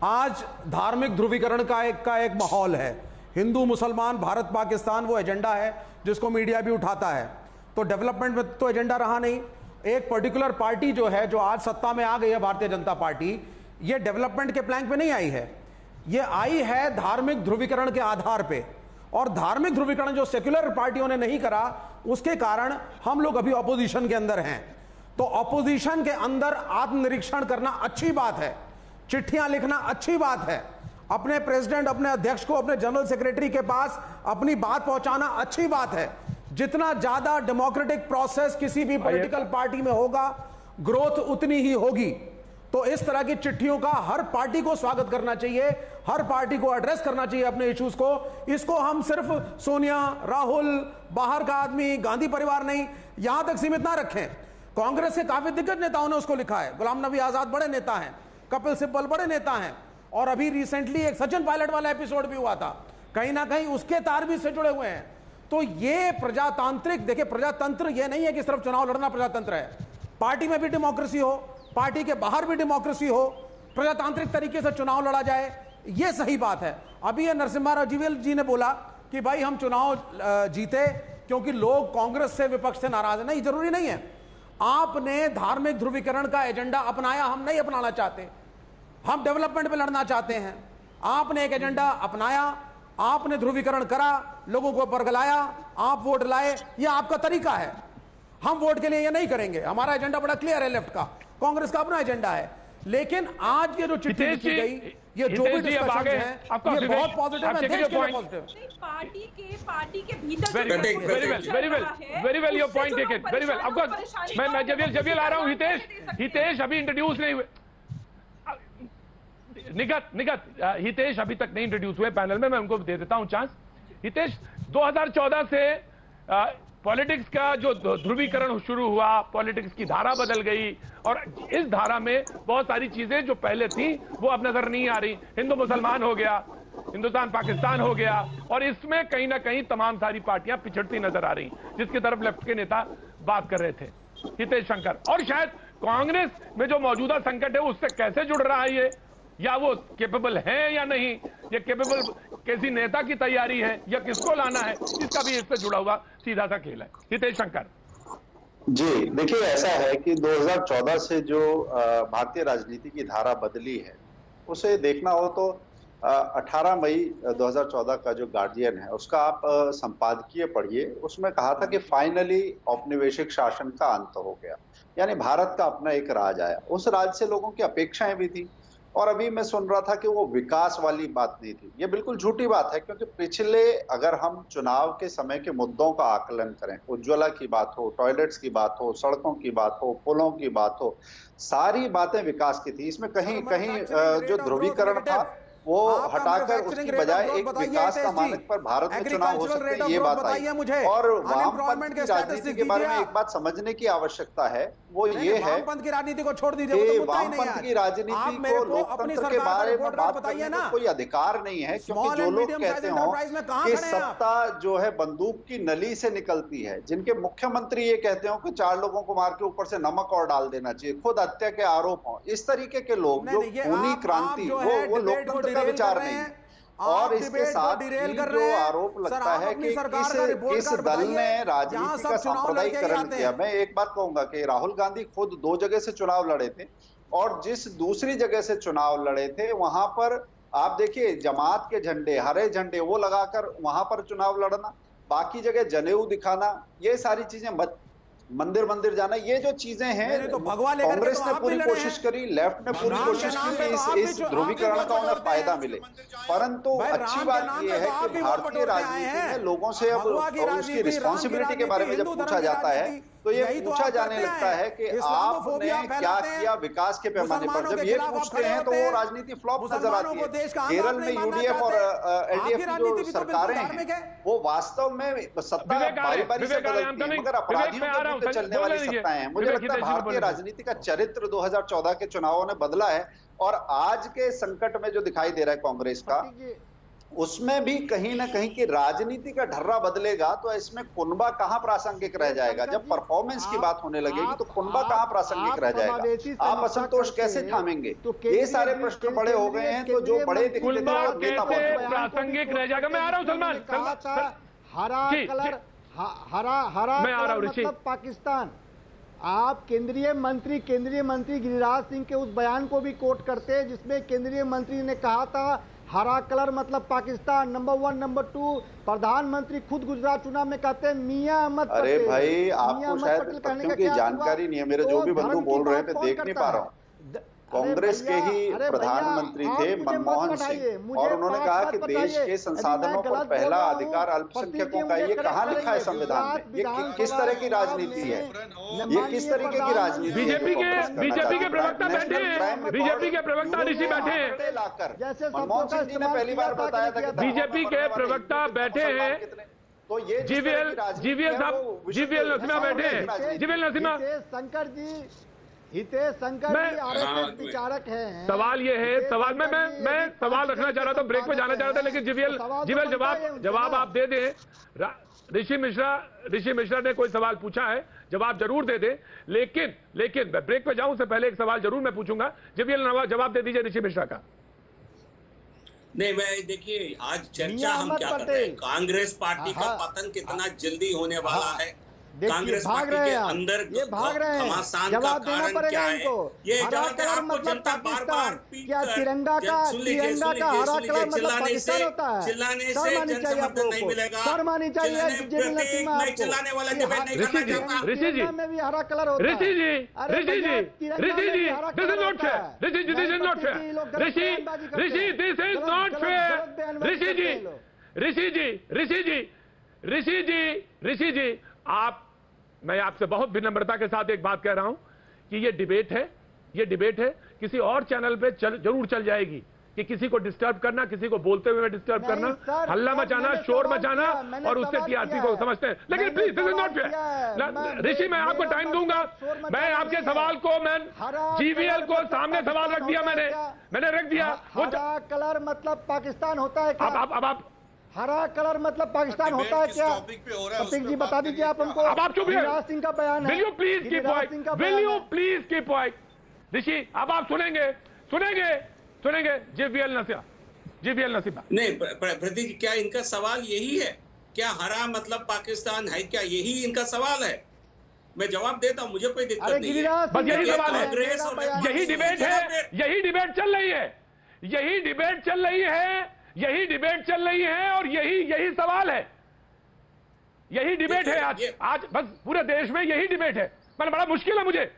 आज धार्मिक ध्रुवीकरण का एक माहौल है। हिंदू मुसलमान भारत पाकिस्तान वो एजेंडा है जिसको मीडिया भी उठाता है। तो डेवलपमेंट में तो एजेंडा रहा नहीं। एक पर्टिकुलर पार्टी जो है, जो आज सत्ता में आ गई है, भारतीय जनता पार्टी, ये डेवलपमेंट के प्लान पे नहीं आई है। ये आई है धार्मिक ध्रुवीकरण के आधार पे। और धार्मिक ध्रुवीकरण जो सेक्युलर पार्टियों ने नहीं करा, उसके कारण हम लोग अभी ऑपोजिशन के अंदर हैं। तो ऑपोजिशन के अंदर आत्मनिरीक्षण करना अच्छी बात है, चिट्ठियां लिखना अच्छी बात है, अपने प्रेसिडेंट, अपने अध्यक्ष को, अपने जनरल सेक्रेटरी के पास अपनी बात पहुंचाना अच्छी बात है। जितना ज्यादा डेमोक्रेटिक प्रोसेस किसी भी पॉलिटिकल पार्टी में होगा, ग्रोथ उतनी ही होगी। तो इस तरह की चिट्ठियों का हर पार्टी को स्वागत करना चाहिए, हर पार्टी को एड्रेस करना चाहिए अपने इश्यूज को। इसको हम सिर्फ सोनिया, राहुल, बाहर का आदमी, गांधी परिवार नहीं, यहां तक सीमित ना रखें। कांग्रेस के काफी दिग्गज नेताओं ने उसको लिखा है। गुलाम नबी आजाद बड़े नेता हैं, कपिल सिब्बल बड़े नेता हैं, और अभी रिसेंटली एक सचिन पायलट वाला एपिसोड भी हुआ था, कहीं ना कहीं उसके तार भी इससे जुड़े हुए हैं। तो ये प्रजातांत्रिक, देखिए प्रजातंत्र ये नहीं है कि सिर्फ चुनाव लड़ना प्रजातंत्र है। पार्टी में भी डेमोक्रेसी हो, पार्टी के बाहर भी डेमोक्रेसी हो, प्रजातांत्रिक तरीके से चुनाव लड़ा जाए, ये सही बात है। अभी ये नरसिम्हा राव जी ने बोला कि भाई हम चुनाव जीते क्योंकि लोग कांग्रेस से, विपक्ष से नाराज है। नहीं, जरूरी नहीं है। आपने धार्मिक ध्रुवीकरण का एजेंडा अपनाया, हम नहीं अपनाना चाहते, हम डेवलपमेंट पे लड़ना चाहते हैं। आपने एक एजेंडा अपनाया, आपने ध्रुवीकरण करा, लोगों को बरगलाया, आप वोट लाए, यह आपका तरीका है। हम वोट के लिए ये नहीं करेंगे। हमारा एजेंडा बड़ा क्लियर है, लेफ्ट का, कांग्रेस का अपना एजेंडा है। लेकिन आज ये जो चिट्ठी लिखी गई, ये जो भी डिस्कशन है, ये बहुत पॉजिटिव है, देश के लिए पॉजिटिव है। पार्टी के भीतर very well your point taken, very well. Of course मैं जबील आ रहा हूं। हितेश अभी इंट्रोड्यूस नहीं हुए, निगत हितेश अभी तक नहीं इंट्रोड्यूस हुए पैनल में, मैं उनको दे देता हूं चांस। हितेश, 2014 से पॉलिटिक्स का जो ध्रुवीकरण शुरू हुआ, पॉलिटिक्स की धारा बदल गई, और इस धारा में बहुत सारी चीजें जो पहले थी वो अब नजर नहीं आ रही। हिंदू मुसलमान हो गया, हिंदुस्तान पाकिस्तान हो गया, और इसमें कहीं ना कहीं तमाम सारी पार्टियां पिछड़ती नजर आ रही, जिसकी तरफ लेफ्ट के नेता बात कर रहे थे, हितेश शंकर। और शायद कांग्रेस में जो मौजूदा संकट है उससे कैसे जुड़ रहा है ये, या वो केपेबल है या नहीं, ये केपेबल किसी नेता की तैयारी है या किसको लाना है, इसका भी इससे जुड़ा हुआ सीधा सा खेल है। हितेश शंकर जी, देखिए ऐसा है कि 2014 से जो भारतीय राजनीति की धारा बदली है, उसे देखना हो तो 18 मई 2014 का जो गार्जियन है उसका आप संपादकीय पढ़िए। उसमें कहा था कि फाइनली औपनिवेशिक शासन का अंत हो गया, यानी भारत का अपना एक राज आया। उस राज से लोगों की अपेक्षाएं भी थी, और अभी मैं सुन रहा था कि वो विकास वाली बात नहीं थी। ये बिल्कुल झूठी बात है, क्योंकि पिछले, अगर हम चुनाव के समय के मुद्दों का आकलन करें, उज्ज्वला की बात हो, टॉयलेट्स की बात हो, सड़कों की बात हो, पुलों की बात हो, सारी बातें विकास की थी। इसमें कहीं कहीं जो ध्रुवीकरण था वो हटाकर उसकी बजाय एक विकास का मानक पर भारत में चुनाव हो सकते हैं, ये बात आई। और वामपंथ की राजनीति के बारे में एक बात समझने की आवश्यकता है, वो ये है वामपंथ की राजनीति को छोड़ दीजिए, वामपंथ की राजनीति को लोकतंत्र के बारे में बात करने का कोई अधिकार नहीं है, क्योंकि जो लोग कहते हो कि सत्ता जो है बंदूक की नली से निकलती है, जिनके मुख्यमंत्री ये कहते हो कि 4 लोगों को मार के ऊपर से नमक और डाल देना चाहिए, खुद हत्या के आरोप हो, इस तरीके के लोग जो खूनी क्रांति, वो लोकतंत्र का विचार नहीं। और इसके साथ ही जो आरोप लगता है कि इस दल ने राजनीति का सांप्रदायिकरण किया। मैं एक बात कहूंगा कि राहुल गांधी खुद 2 जगह से चुनाव लड़े थे, और जिस दूसरी जगह से चुनाव लड़े थे वहां पर आप देखिए जमात के झंडे, हरे झंडे वो लगाकर वहां पर चुनाव लड़ना, बाकी जगह जनेऊ दिखाना, ये सारी चीजें मंदिर जाना, ये जो चीजें हैं तो भगवा लेकर कांग्रेस तो ने आप पूरी भी लड़े कोशिश हैं। करी, लेफ्ट ने पूरी राम के कोशिश नाम की पे तो कि आप भी इस जो- ध्रुवीकरण आप का भी उन्हें वोट फायदा बटोरते मिले। हैं। परंतु भाई, अच्छी राम के बात नाम यह पे है तो आप कि भी वोट भारतीय बटोरते आए राजनीति हैं। में लोगों से अब भगवा की उसकी राजनीति, रिस्पॉन्सिबिलिटी के बारे में जब हिंदू पूछा धर्म की जाता है राजनीति, तो ये यही तो पूछा आप जाने करते लगता हैं। है कि आपने इस्लामोफोबिया क्या फैलाते हैं, किया विकास के पैमाने पर। मुसलमानों जब के ये खिलाफ आप पूछते खड़े हैं तो होते वो हैं। राजनीति फ्लॉप नजर मुसलमानों आती को देश का है। आंधा केरल नहीं में मानना यूडीएफ और चाहते। एलडीएफ आपकी की राजनीति जो भी तो बिल्कुल सरकारें धार्मिक हैं है। वो वास्तव में सत्ता विवेक आ रहे हैं, बारी-बारी से विवेक आ रहे हैं, बदलती है, नहीं, मगर विवेक अपराधियों मैं आ रहा के हूं, विरुद्ध चलने बोल वाली लीजिए। सत्ताएं हैं। मुझे विवेक लगता है हितेश जी, भारतीय बोल राजनीति का चरित्र 2014 के चुनावों ने बदला है, और आज के संकट में जो दिखाई दे रहा है कांग्रेस का, उसमें भी कहीं ना कहीं की राजनीति का ढर्रा बदलेगा तो इसमें कुनबा कहां प्रासंगिक रह जाएगा। जब परफॉर्मेंस की बात होने लगेगी तो कुनबा कहां प्रासंगिक रह जाएगा। आप असंतोष कैसे थामेंगे? ये सारे प्रश्न बड़े हो गए हैं। तो जो बड़े दिखते थे कुनबा वो नेता कैसे बहुत प्रासंगिक रह जाएगा? मैं आ रहा हूं सलमान, हरा जी, कलर, हरा मैं आ रहा हूं, कलर ऋषि। मतलब पाकिस्तान। आप केंद्रीय मंत्री गिरिराज सिंह के उस बयान को भी कोट करते हैं जिसमें केंद्रीय मंत्री ने कहा था हरा कलर मतलब पाकिस्तान। नंबर 1, नंबर 2, प्रधानमंत्री खुद गुजरात चुनाव में कहते हैं मियां अहमद पटेल। अरे भाई, मियां आपको अहमद शायद पटेल कहने का तथ्यों की क्या जानकारी हुआ? नहीं है। मेरे तो जो भी बंधु धर्म की बोल रहे बात थे कौन देख नहीं करता पा है? रहा हूँ। अरे कांग्रेस के भैया, ही अरे प्रधानमंत्री भैया, थे आप मुझे मनमोहन मत बताइए, सिंह, मुझे और उन्होंने कहा बात कि मत देश बताइए। के यदि संसाधनों मैं पर गलत बोल पहला रहा हूं, अधिकार प्रतीक अल्पसंख्यकों जी का, मुझे ये करेक्ट कहाँ लिखा है करेंगे। संविधान में? ये किस तरह की राजनीति है? ये किस तरीके की राजनीति है? बीजेपी के प्रवक्ता बैठे हैं, बीजेपी के प्रवक्ता ऋषि बैठे हैं, लाकर जैसे मनमोहन सिंह जी ने पहली बार बताया था कि बीजेपी के प्रवक्ता बैठे हैं। तो ये जीवीएल साहब, जीवीएल नरसिम्हा बैठे हैं, जीवीएल नरसिम्हा। हितेश शंकर मैं- जी आरएसएस विचारक हैं। सवाल ये है, हितेश सवाल शंकर जी मैं यदि सवाल रखना चाह रहा था, ब्रेक पे जाना चाह रहा था, लेकिन जीवीएल तो सवाल तो जीवीएल बनता है जवाब उनसे आप ना। दे दें। ऋषि मिश्रा ने कोई सवाल पूछा है, जवाब जरूर दे दें, लेकिन मैं ब्रेक पे जाऊं से पहले एक सवाल जरूर मैं पूछूंगा। जीवीएल जवाब दे दीजिए ऋषि मिश्रा का। नहीं, मैं देखिए आज चर्चा मियां हम अहमद क्या कर रहे हैं, पटेल। कांग्रेस पार्टी का हाँ, पतन कितना जल्दी होने वाला है। देखिए, कांग्रेस भाग पार्टी रहे के हैं आप। अंदर ये भाग रहे हैं। घमासान का जवाब देना कारण पड़ेगा क्या है? इनको। ये हरा जवाब कलर आपको मतलब जनता बार बार पाकिस्तान। क्या तिरंगा का हरा कलर मतलब पाकिस्तान होता है? चिल्लाने शर्म से आनी जन चाहिए आप समर्थन लोगों नहीं को। मिलेगा। शर्म आनी चाहिए चिल्लाने जितेंद्र प्रति नरसिम्हा मैं आपको। चिल्लाने वाला ये डिबेट नहीं ऋषि करना जी, चाहता। ऋषि जी, तिरंगा में भी हरा कलर होता है। ऋषि जी, अरे ऋषि भैया, जी, तिरंगा ऋषि में जी, भी हरा दिस इज कलर नॉट होता फेयर। है। दिस इज नॉट प्रतीक जी, लोग फेयर। गलत बयानबाजी करते ऋषि, हैं। दिस इज गलत- नॉट गलत- फेयर। गलत बयानबाजी ऋषि करते जी, हैं लोग। ऋषि जी, मैं आपसे बहुत विनम्रता के साथ एक बात कह रहा हूं कि ये डिबेट है, किसी और चैनल पे जरूर चल जाएगी कि किसी को डिस्टर्ब करना, किसी को बोलते हुए डिस्टर्ब नहीं, करना, सर, हल्ला सर, मचाना, मैंने शोर सवाल मचाना, किया, मैंने और उससे सवाल टीआरपी किया को है। समझते हैं। लेकिन मैंने प्लीज, दिस इज सवाल नॉट किया है। फेयर। ऋषि, मैं आपको मेरा टाइम दूंगा। शोर मचाना मैं आपके नहीं है। सवाल को हरा जीवीएल कलर को मतलब सामने सवाल रख दिया, पाकिस्तान होता है मैंने रख दिया। वो हरा कलर मतलब पाकिस्तान होता है क्या? अब आप हरा कलर मतलब पाकिस्तान होता है क्या? प्रतीक जी बता दीजिए आप हमको। अब आप चुप रहिए। गिरिराज सिंह का बयान है। Will you please keep Giriraj Singh का क्वाइट? विल बयान यू है। Please keep quiet? ऋषि, अब आप सुनेंगे जीवीएल नरसिम्हा। नहीं, प्रतीक जी, क्या इनका सवाल यही है? क्या हरा मतलब पाकिस्तान है? क्या यही इनका सवाल है? मैं जवाब देता हूं, मुझे कोई दिक्कत अरे नहीं है। गिरिराज बस यही सिंह का सवाल है। कांग्रेस और बयान है। यही डिबेट है, यही डिबेट चल रही है, यही डिबेट चल रही है, और यही सवाल है, यही डिबेट है आज बस पूरे देश में यही डिबेट है। मैंने बड़ा मुश्किल है मुझे,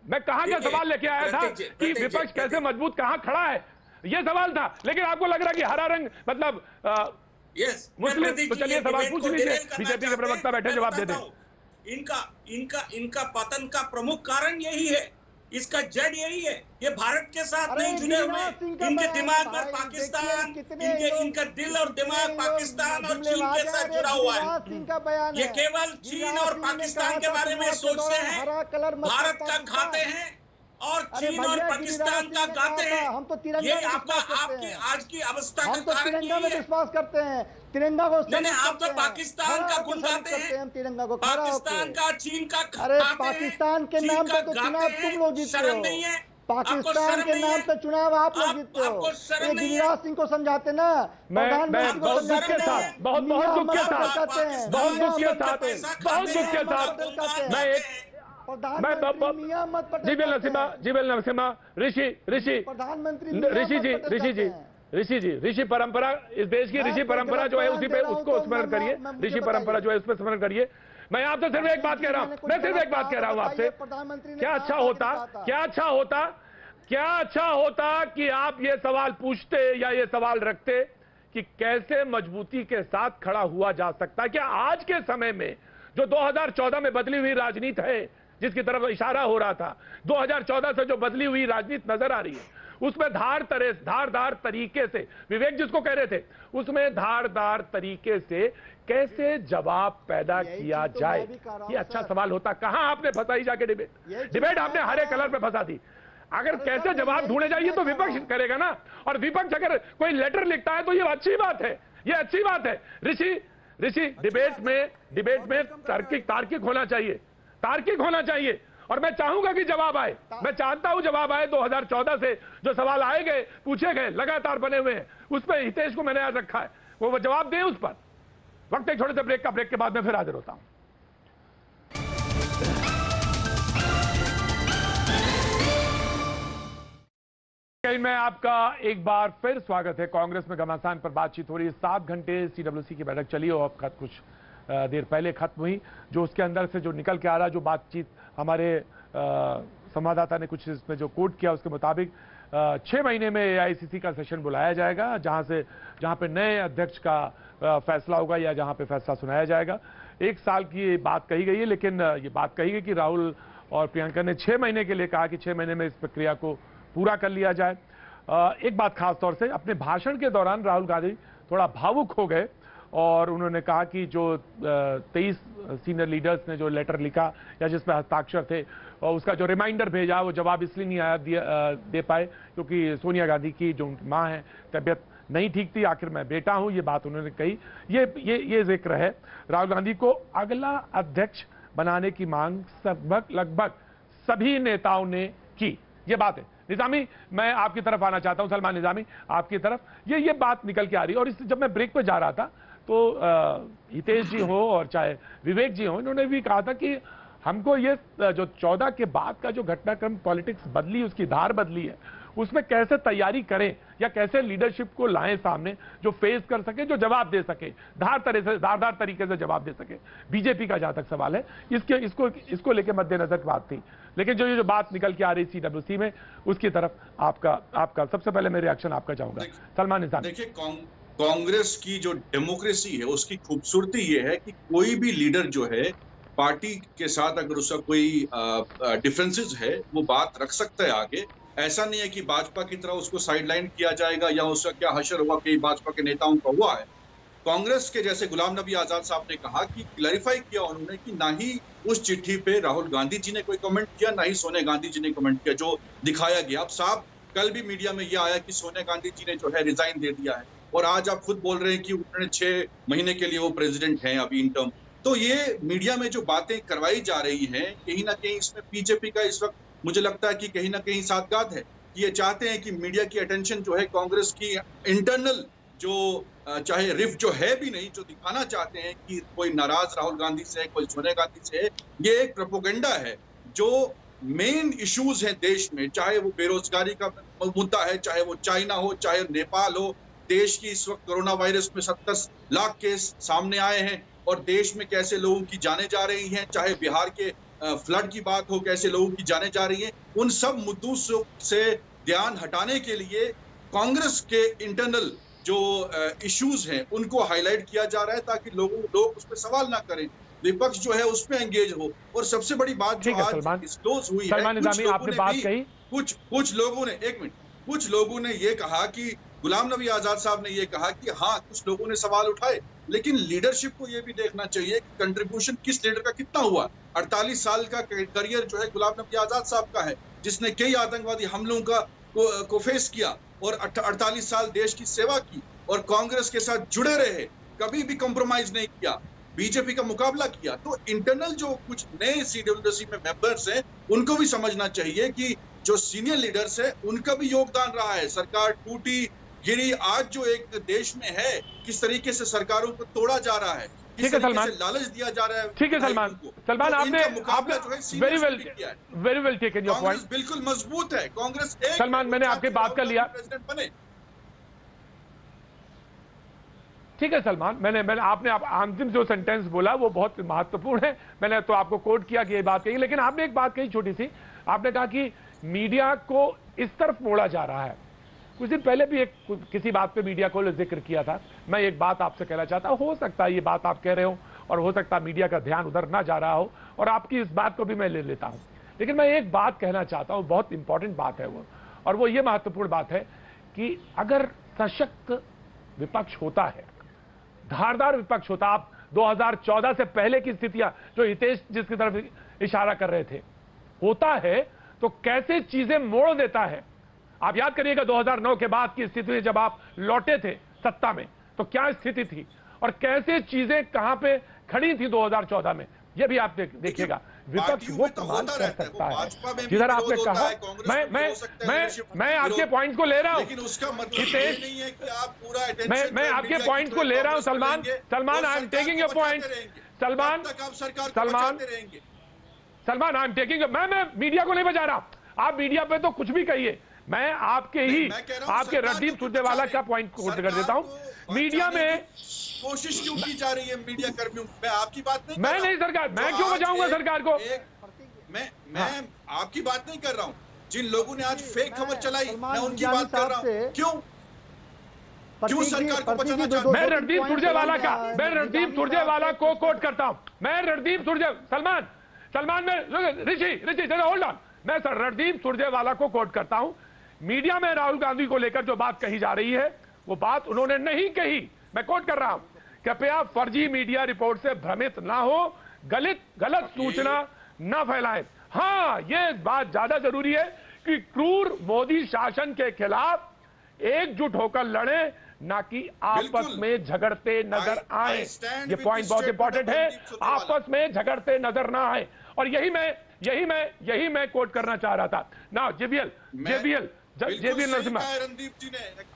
मैं कहां का सवाल लेके आया था कि विपक्ष कैसे मजबूत कहां खड़ा है, यह सवाल था। लेकिन आपको लग रहा है कि हरा रंग मतलब यस, मुस्लिम, तो चलिए सवाल पूछ लीजिए। बीजेपी के प्रवक्ता बैठे, जवाब दे दें। इनका पतन का प्रमुख कारण यही है, इसका जड़ यही है। ये भारत के साथ अरे नहीं जुड़े हुए, गिरिराज सिंह का इनके बयान दिमाग है पर भाई, पाकिस्तान, देखिए कितने इनका दिल और दिमाग कितने पाकिस्तान और चीन जुमलेबाज के साथ हैं। जुड़ा हुआ है। गिरिराज सिंह का बयान ये है। केवल चीन गिरिराज और सिंह ने पाकिस्तान कहा के था बारे में चुनाव के सोचते दौरान हैं, हरा कलर मतलब भारत का पाकिस्तान। खाते हैं और अरे चीन और भैया, पाकिस्तान गिरिराज का सिंह ने गाते कहा था, हैं। हम तो तिरंगा ये में आपका विश्वास करते आपकी हैं। आज की अवस्था हम का तो कारण तिरंगा में यही है। विश्वास करते हैं, तिरंगा को नहीं, सल्यूट आप तो करते हैं। पाकिस्तान खड़ा का होके गुण सल्यूट गाते करते हैं। हम तिरंगा को खड़ा पाकिस्तान होके। का, चीन का अरे खाते हैं, पाकिस्तान के चीन नाम का पे तो गाते चुनाव हैं। तुम लोग जीतते शर्म हो। नहीं है? पाकिस्तान के नाम पे चुनाव आप लोग जीतते हो। आपको शर्म ये नहीं है? गिरिराज सिंह को समझाते ना, प्रधानमंत्री को बहुत दुख समझाते के ना। साथ, बहुत मियां दुख के अहमद साथ, पटेल कहते हैं, बहुत मियां दुख के अहमद साथ, पटेल। बहुत दुख के साथ मैं एक प्रधानमंत्री मियां अहमद पटेल जीवीएल कहते नरसिम्हा, हैं। जीवीएल नरसिम्हा, ऋषि प्रधानमंत्री मियां अहमद ऋषि जी, पटेल कहते हैं। ऋषि परंपरा, इस देश की मैं ऋषि कोई परंपरा गलत जो है बयान उसी दे पे रहा हूं उसको तो स्मरण मैं- करिए। मुझे ऋषि परंपरा बताइए। जो है उस पर स्मरण करिए। मैं आपसे सिर्फ एक बात कह रहा हूं, मैं सिर्फ एक बात कह रहा हूं आपसे, क्या अच्छा होता कि आप ये सवाल पूछते या ये सवाल रखते कि कैसे मजबूती के साथ खड़ा हुआ जा सकता है। क्या आज के समय में जो 2014 में बदली हुई राजनीति है, जिसकी तरफ इशारा हो रहा था, 2014 से जो बदली हुई राजनीति नजर आ रही है, उसमें धारदार तरीके से, विवेक जिसको कह रहे थे, उसमें धारदार तरीके से कैसे जवाब पैदा किया जाए, ये अच्छा सवाल होता। कहां आपने फंसाई जाके डिबेट आपने हरे कलर पे फंसा दी। अगर कैसे जवाब ढूंढे जाइए तो विपक्ष करेगा ना, और विपक्ष अगर कोई लेटर लिखता है तो ये अच्छी बात है, ये अच्छी बात है। ऋषि डिबेट में तार्किक होना चाहिए, तार्किक होना चाहिए, और मैं चाहूंगा कि जवाब आए, मैं चाहता हूं जवाब आए। 2014 से जो सवाल आए गए, पूछे गए, लगातार बने हुए हैं, उस पर हितेश को मैंने आज रखा है, वो जवाब दें उस पर। वक्त एक छोटे से ब्रेक के बाद में फिर हाजिर होता हूं। में आपका एक बार फिर स्वागत है। कांग्रेस में घमासान पर बातचीत हो रही है। 7 घंटे सीडब्ल्यूसी की बैठक चली और अब कुछ देर पहले खत्म हुई। जो उसके अंदर से जो निकल के आ रहा, जो बातचीत हमारे संवाददाता ने कुछ इसमें जो कोट किया, उसके मुताबिक 6 महीने में एआईसीसी का सेशन बुलाया जाएगा, जहां पे नए अध्यक्ष का फैसला होगा या जहां पे फैसला सुनाया जाएगा। 1 साल की बात कही गई है, लेकिन ये बात कही गई कि राहुल और प्रियंका ने 6 महीने के लिए कहा कि 6 महीने में इस प्रक्रिया को पूरा कर लिया जाए। एक बात खास तौर से, अपने भाषण के दौरान राहुल गांधी थोड़ा भावुक हो गए और उन्होंने कहा कि जो 23 सीनियर लीडर्स ने जो लेटर लिखा या जिस पर हस्ताक्षर थे, और उसका जो रिमाइंडर भेजा, वो जवाब इसलिए नहीं दे पाए क्योंकि सोनिया गांधी की जो मां है, तबियत नहीं ठीक थी, आखिर मैं बेटा हूं, ये बात उन्होंने कही। ये जिक्र है। राहुल गांधी को अगला अध्यक्ष बनाने की मांग लगभग सभी नेताओं ने की, ये बात है। निजामी, मैं आपकी तरफ आना चाहता हूं, सलमान निजामी आपकी तरफ। ये बात निकल के आ रही है, और जब मैं ब्रेक पे जा रहा था तो हितेश जी हो और चाहे विवेक जी हो, इन्होंने भी कहा था कि हमको ये जो 14 के बाद का जो घटनाक्रम पॉलिटिक्स बदली, उसकी धार बदली है, उसमें कैसे तैयारी करें या कैसे लीडरशिप को लाएं सामने, जो फेस कर सके, जो जवाब दे सके, धारदार तरीके से जवाब दे सके। बीजेपी का जहां तक सवाल है, इसको लेके मद्देनजर की बात थी। लेकिन जो बात निकल के आ रही सीडब्ल्यूसी में, उसकी तरफ आपका सबसे पहले मैं रिएक्शन आपका चाहूंगा, सलमान निजाम। देखिए, कांग्रेस की जो डेमोक्रेसी है, उसकी खूबसूरती ये है कि कोई भी लीडर जो है पार्टी के साथ, अगर उसका कोई डिफरेंसेस है, वो बात रख सकता है आगे। ऐसा नहीं है कि भाजपा की तरह उसको साइडलाइन किया जाएगा या उसका क्या हशर हुआ कि भाजपा के नेताओं का हुआ है। कांग्रेस के जैसे गुलाम नबी आजाद साहब ने कहा कि क्लैरिफाई किया उन्होंने कि ना ही उस चिट्ठी पे राहुल गांधी जी ने कोई कमेंट किया, ना ही सोनिया गांधी जी ने कमेंट किया, जो दिखाया गया। अब साहब, कल भी मीडिया में यह आया कि सोनिया गांधी जी ने जो है रिजाइन दे दिया है, और आज आप खुद बोल रहे हैं कि उन्होंने 6 महीने के लिए वो प्रेसिडेंट हैं अभी इन टर्म। तो ये मीडिया में जो बातें करवाई जा रही हैं, कहीं ना कहीं इसमें बीजेपी का इस वक्त मुझे लगता है कि कहीं ना कहीं साथगात है। ये चाहते हैं कि मीडिया की अटेंशन जो है कांग्रेस की इंटरनल जो चाहे रिफ जो है भी नहीं, जो दिखाना चाहते हैं कि कोई नाराज राहुल गांधी से है, कोई सोनिया गांधी से है, ये एक प्रोपोगेंडा है। जो मेन इश्यूज हैं देश में, चाहे वो बेरोजगारी का मुद्दा है, चाहे वो चाइना हो, चाहे नेपाल हो, देश की इस वक्त कोरोना वायरस में 70 लाख केस सामने आए हैं और देश में कैसे लोगों की जानें जा रही हैं, चाहे बिहार के फ्लड की बात हो, कैसे लोगों की जानें जा रही हैं, उन सब मुद्दों से ध्यान हटाने के लिए कांग्रेस के इंटरनल जो इश्यूज हैं उनको हाईलाइट किया जा रहा है, ताकि लोग उस पर सवाल ना करें, विपक्ष जो है उस पर एंगेज हो। और सबसे बड़ी बात जो आज डिस्क्लोज हुई है, कुछ लोगों ने ये कहा कि गुलाम नबी आजाद साहब ने ये कहा कि हाँ, कुछ लोगों ने सवाल उठाए, लेकिन लीडरशिप को ये भी देखना चाहिए कि कंट्रीब्यूशन किस लीडर का कितना हुआ। 48 साल का करियर जो है गुलाम नबी आजाद साहब का है, जिसने कई आतंकवादी हमलों को फेस किया और 48 साल देश की सेवा की और कांग्रेस के साथ जुड़े रहे, कभी भी कॉम्प्रोमाइज नहीं किया, बीजेपी का मुकाबला किया। तो इंटरनल जो कुछ नए सीडब्ल्यूसी में मेंबर्स हैं, उनको भी समझना चाहिए कि जो सीनियर लीडर्स है उनका भी योगदान रहा है। सरकार टूटी गिरी, आज जो एक देश में है, किस तरीके से सरकारों को तोड़ा जा रहा है, ठीक है सलमान, लालच दिया जा रहा है। ठीक है सलमान, आपने very well taken your point. बिल्कुल मजबूत है कांग्रेस। सलमान, मैंने आपकी बात कर लिया। प्रेसिडेंट बने। ठीक है सलमान, मैंने आपने अंतिम जो सेंटेंस बोला वो बहुत महत्वपूर्ण है। मैंने तो आपको कोट किया कि ये बात कही, लेकिन आपने एक बात कही छोटी सी, आपने कहा कि मीडिया को इस तरफ मोड़ा जा रहा है। कुछ दिन पहले भी किसी बात पे मीडिया को जिक्र किया था। मैं एक बात आपसे कहना चाहता हूं, हो सकता है ये बात आप कह रहे हो और हो सकता है मीडिया का ध्यान उधर ना जा रहा हो, और आपकी इस बात को भी मैं ले लेता हूं, लेकिन मैं एक बात कहना चाहता हूं, बहुत इंपॉर्टेंट बात है वो, और वो ये महत्वपूर्ण बात है कि अगर सशक्त विपक्ष होता है, धारदार विपक्ष होता, आप 2014 से पहले की स्थितियां जो हितेश जिसकी तरफ इशारा कर रहे थे होता है, तो कैसे चीजें मोड़ देता है। आप याद करिएगा 2009 के बाद की स्थिति, जब आप लौटे थे सत्ता में तो क्या स्थिति थी और कैसे चीजें कहां पे खड़ी थी 2014 में, ये भी आप देखिएगा। विपक्ष वो कमाल कर सकता है जिधर आपने कहा। मैं आपके पॉइंट को ले रहा हूं, हितेश, मैं आपके पॉइंट को ले रहा हूं Salman, I am taking your point Salman, I am taking, मैं मीडिया को नहीं बजा रहा, आप मीडिया पे तो कुछ भी कहिए, मैं आपके ही आपके रणदीप सुरजेवाला का पॉइंट कोट कर देता हूं। मीडिया में कोशिश क्यों की जा रही है मीडिया कर्मियों, मैं आपकी बात नहीं, मैं नहीं सरकार, मैं क्यों बचाऊंगा सरकार को, मैं आपकी बात नहीं कर रहा हूं। जिन लोगों ने आज फेक खबर चलाई मैं उनकी बात कर रहा हूं। क्यों सरकार को बचाना चाहते? मैं रणदीप सुरजेवाला का, मैं रणदीप सुरजेवाला को कोट करता हूं, मैं रणदीप सलमान में ऋषि होल्ड ऑन, मैं रणदीप सुरजेवाला को कोट करता हूं। मीडिया में राहुल गांधी को लेकर जो बात कही जा रही है वो बात उन्होंने नहीं कही, मैं कोट कर रहा हूं, कृपया फर्जी मीडिया रिपोर्ट से भ्रमित ना हो, गलत सूचना ना फैलाएं। हां, ये बात ज्यादा जरूरी है कि क्रूर मोदी शासन के खिलाफ एकजुट होकर लड़े, ना कि आपस में झगड़ते नजर आए। ये पॉइंट बहुत इंपॉर्टेंट है, आपस में झगड़ते नजर ना आए, और यही मैं कोट करना चाह रहा था ना। जेबीएल नरसिम्हा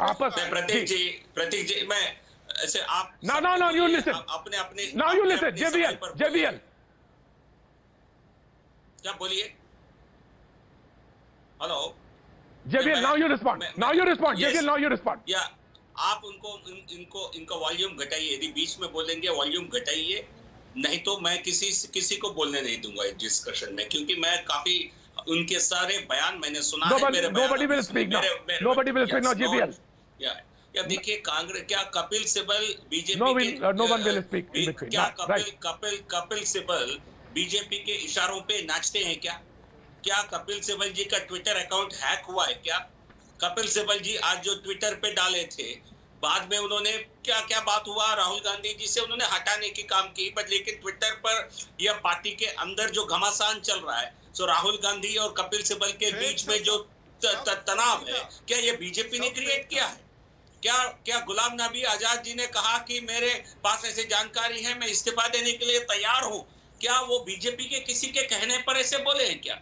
आपस में, प्रतीक जी मैं ऐसे आप ना यू लिसन, अपने नाउ यू लिसन, जेबीएल क्या बोलिए, hello JBL, now you respond, JBL now you respond. या आप इनका वॉल्यूम घटाइए, यदि बीच में बोलेंगे वॉल्यूम घटाइए, नहीं तो मैं किसी को बोलने नहीं दूंगा इस डिस्कशन में, क्योंकि मैं काफी उनके सारे बयान मैंने सुना है। Nobody will speak now. JBL. या देखिए कांग्रेस, क्या Kapil Sibal BJP no one will speak in between. क्या कपिल सिब्बल बीजेपी के इशारों पे नाचते हैं क्या कपिल सिब्बल जी का ट्विटर अकाउंट हैक हुआ है क्या? कपिल सिब्बल जी आज जो ट्विटर पे डाले थे, बाद में उन्होंने क्या बात हुआ राहुल गांधी जी से उन्होंने हटाने की काम की, पर लेकिन ट्विटर पर यह पार्टी के अंदर जो घमासान चल रहा है, तो राहुल गांधी और कपिल सिब्बल के बीच में जो तनाव है, क्या ये बीजेपी ने क्रिएट किया है? क्या गुलाम नबी आजाद जी ने कहा कि मेरे पास ऐसी जानकारी है, मैं इस्तीफा देने के लिए तैयार हूं, क्या वो बीजेपी के किसी के कहने पर ऐसे बोले हैं क्या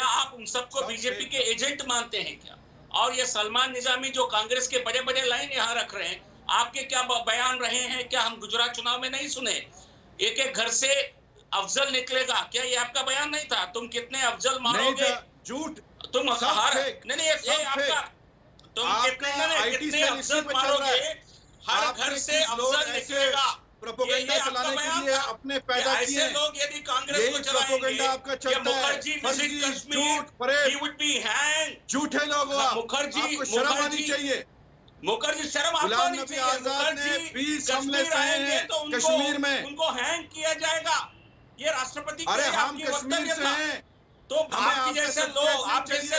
आप उन सबको बीजेपी के एजेंट मानते हैं क्या? और ये सलमान निजामी जो कांग्रेस के बड़े बड़े लाइन यहाँ रख रहे हैं, आपके क्या बयान रहे हैं? क्या हम गुजरात चुनाव में नहीं सुने? एक घर से अफजल निकलेगा, क्या ये आपका बयान नहीं था? तुम कितने अफजल मारोगे? झूठ, तुम नहीं ये आपका, तुम कितने अफजल मारोगे? हर घर से अफजल निकलेगा, प्रोपेगेंडा चलाने के लिए अपने पैदा किए ऐसे लोग यदि कांग्रेस को चलाएंगे, आपका चलता है। मुखर्जी झूठे लोग, मुखर्जी शर्म आनी चाहिए, मुखर्जी शर्म आपको आनी चाहिए। मुखर्जी कश्मीर आएंगे तो कश्मीर में उनको हैंग किया जाएगा, ये राष्ट्रपति अरे हम कश्मीर से हैं, तो आप जैसे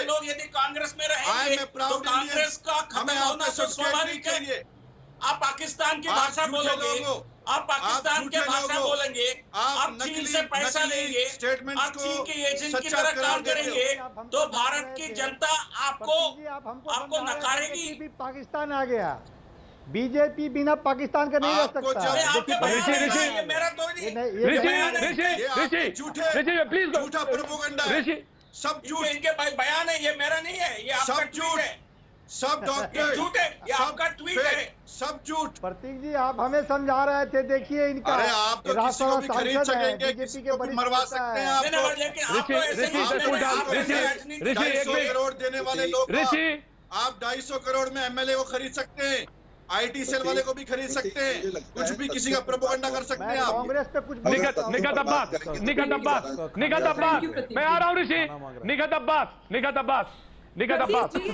लोग यदि कांग्रेस में रहेंगे तो कांग्रेस का खत्म होना तो स्वाभाविक है। आप पाकिस्तान की भाषा बोलोगे, आप पाकिस्तान के भाषा बोलेंगे, आप चीन से पैसा लेंगे, आप चीन के एजेंट की तरह काम करेंगे, तो भारत की जनता आपको नकारेगी। पाकिस्तान आ गया, बीजेपी बिना पाकिस्तान का नहीं रह सकता। प्लीज झूठा प्रोपेगेंडा है, सब झूठ, इनके बयान है, ये मेरा नहीं है, ये आपका ट्वीट है, सब डॉक्टर झूठ है, ये आपका ट्वीट है, सब झूठ। प्रतीक जी आप हमें समझा रहे थे, देखिए इनका, अरे आप तो किसी को भी खरीद सकेंगे, किसी को भी मरवा सकते हैं। आप 250 करोड़ देने वाले लोग, आप 250 करोड़ में एमएलए को खरीद सकते हैं। आईटी सेल वाले को भी खरीद सकते हैं, कुछ भी किसी का प्रोपेगेंडा कर सकते हैं आप। कांग्रेस पे कुछ निगत अब्बास, मैं आ रहा हूँ ऋषि, निगत अब्बास,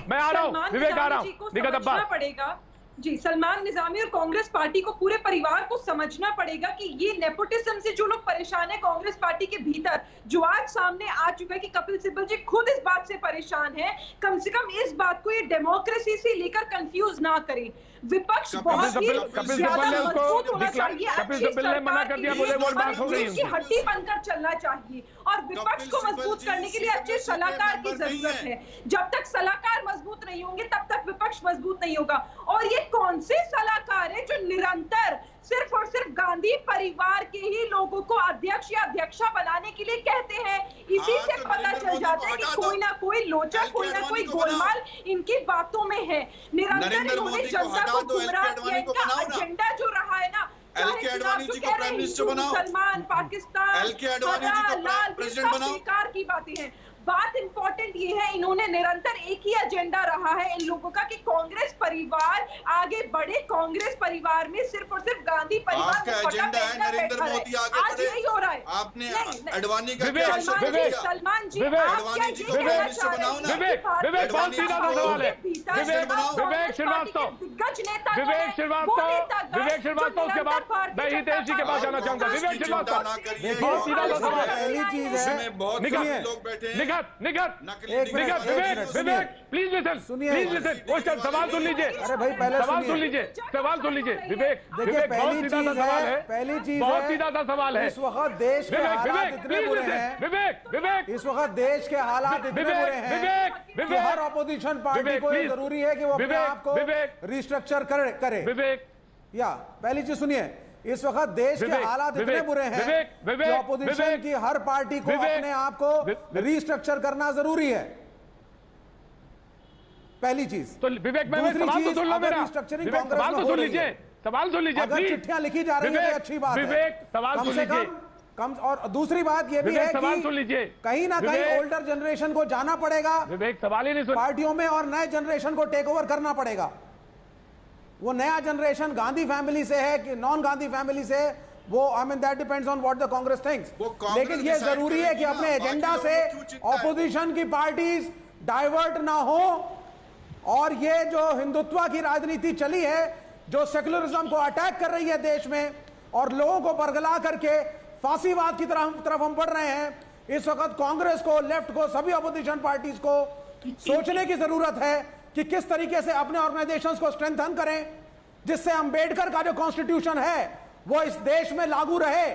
मैं आ रहा हूँ, विवेक आ रहा हूँ, निगत अब्बास पड़ेगा जी। सलमान निजामी और कांग्रेस पार्टी को, पूरे परिवार को समझना पड़ेगा कि ये नेपोटिज्म से जो लोग परेशान है कांग्रेस पार्टी के भीतर, जो आज सामने आ चुका है कि कपिल सिब्बल जी खुद इस बात से परेशान है, कम से कम इस बात को ये डेमोक्रेसी से लेकर कंफ्यूज ना करें। विपक्ष बहुत ही ज्यादा मजबूत होना चाहिए, अच्छी सरकार के लिए हड्डी बनकर चलना चाहिए और विपक्ष को मजबूत करने के लिए अच्छे सलाहकार की जरूरत है। जब तक सलाहकार मजबूत नहीं होंगे तब तक विपक्ष मजबूत नहीं होगा। और ये कौन से सलाहकार है जो निरंतर सिर्फ और सिर्फ गांधी परिवार के ही लोगों को अध्यक्ष या अध्यक्षा बनाने के लिए कहते हैं? इसी से पता चल जाता है कि कोई ना कोई लोचा, कोई ना कोई गोलमाल इनकी बातों में है। निरंतर इन्होंने जनता को गुमराह किया। इनका एजेंडा जो रहा है ना, एलके आडवाणी जी को प्राइम मिनिस्टर बनाओ, मुसलमान, पाकिस्तान, एलके आडवाणी जी को लाल, प्रेसिडेंट बनाओ। बेकार की बातें हैं। बात इंपॉर्टेंट ये है, इन्होंने निरंतर एक ही एजेंडा रहा है इन लोगों का कि कांग्रेस परिवार आगे बढ़े। कांग्रेस परिवार में सिर्फ और सिर्फ गांधी परिवार आपका एजेंडा है नरेंद्र मोदी आगे आज यही हो रहा है। आपने आडवाणी का सलमान जी, आडवाणी जी को प्राइम मिनिस्टर बनाओ ना। विवेक बहुत सीधा सा सवाल है। विवेक श्रीवास्तव के बाद मैं हितेश जी के पास जाना चाहूंगा। विवेक श्रीवास्तव, बहुत सीधा सा सवाल है। पहली चीज है, बहुत सारे लोग बैठे हैं। विवेक प्लीज लिसन, क्वेश्चन सवाल सुन लीजिए। अरे भाई पहले सवाल सुन लीजिए। विवेक पहली सीधा सा सवाल है, पहली चीज बहुत सीधा सा सवाल है। इस वक्त देश के हालात इतने बुरे हैं, विवेक इस वक्त देश के हालात इतने बुरे हैं कि हर ऑपोजिशन पार्टी को ये जरूरी है कि वो अपने आप को रिस्ट्रक्चर करे। विवेक, या पहली चीज सुनिए, इस वक्त देश के हालात इतने बुरे हैं कि ऑपोजिशन की हर पार्टी को अपने आप को रिस्ट्रक्चर करना जरूरी है। पहली चीज। तो विवेक, मैं सवाल तो सुन लो मेरा। रिस्ट्रक्चरिंग सवाल तो सुन लीजिए, सवाल सुन लीजिए। अगर चिट्ठियां लिखी जा रही है तो अच्छी बात है। विवेक सवाल सुन लीजिए। कम और दूसरी बात यह भी है सवाल सुन लीजिए, कहीं ना कहीं ओल्डर जनरेशन को जाना पड़ेगा। विवेक सवाल ही नहीं सुन पार्टियों में और नए जनरेशन को टेक ओवर करना पड़ेगा। वो नया जनरेशन गांधी फैमिली से है कि नॉन गांधी फैमिली से, वो I mean that depends on what the Congress thinks. लेकिन ये जरूरी है कि अपने एजेंडा से ऑपोजिशन की पार्टीज डाइवर्ट ना हो और ये जो हिंदुत्व की राजनीति चली है, जो सेक्युलरिज्म को अटैक कर रही है देश में और लोगों को बरगला करके फांसीवाद की तरफ हम बढ़ रहे हैं, इस वक्त कांग्रेस को, लेफ्ट को, सभी अपोजिशन पार्टीज को सोचने की जरूरत है कि किस तरीके से अपने ऑर्गेनाइजेशंस को स्ट्रेंथन करें जिससे अंबेडकर का जो कॉन्स्टिट्यूशन है वो इस देश में लागू रहे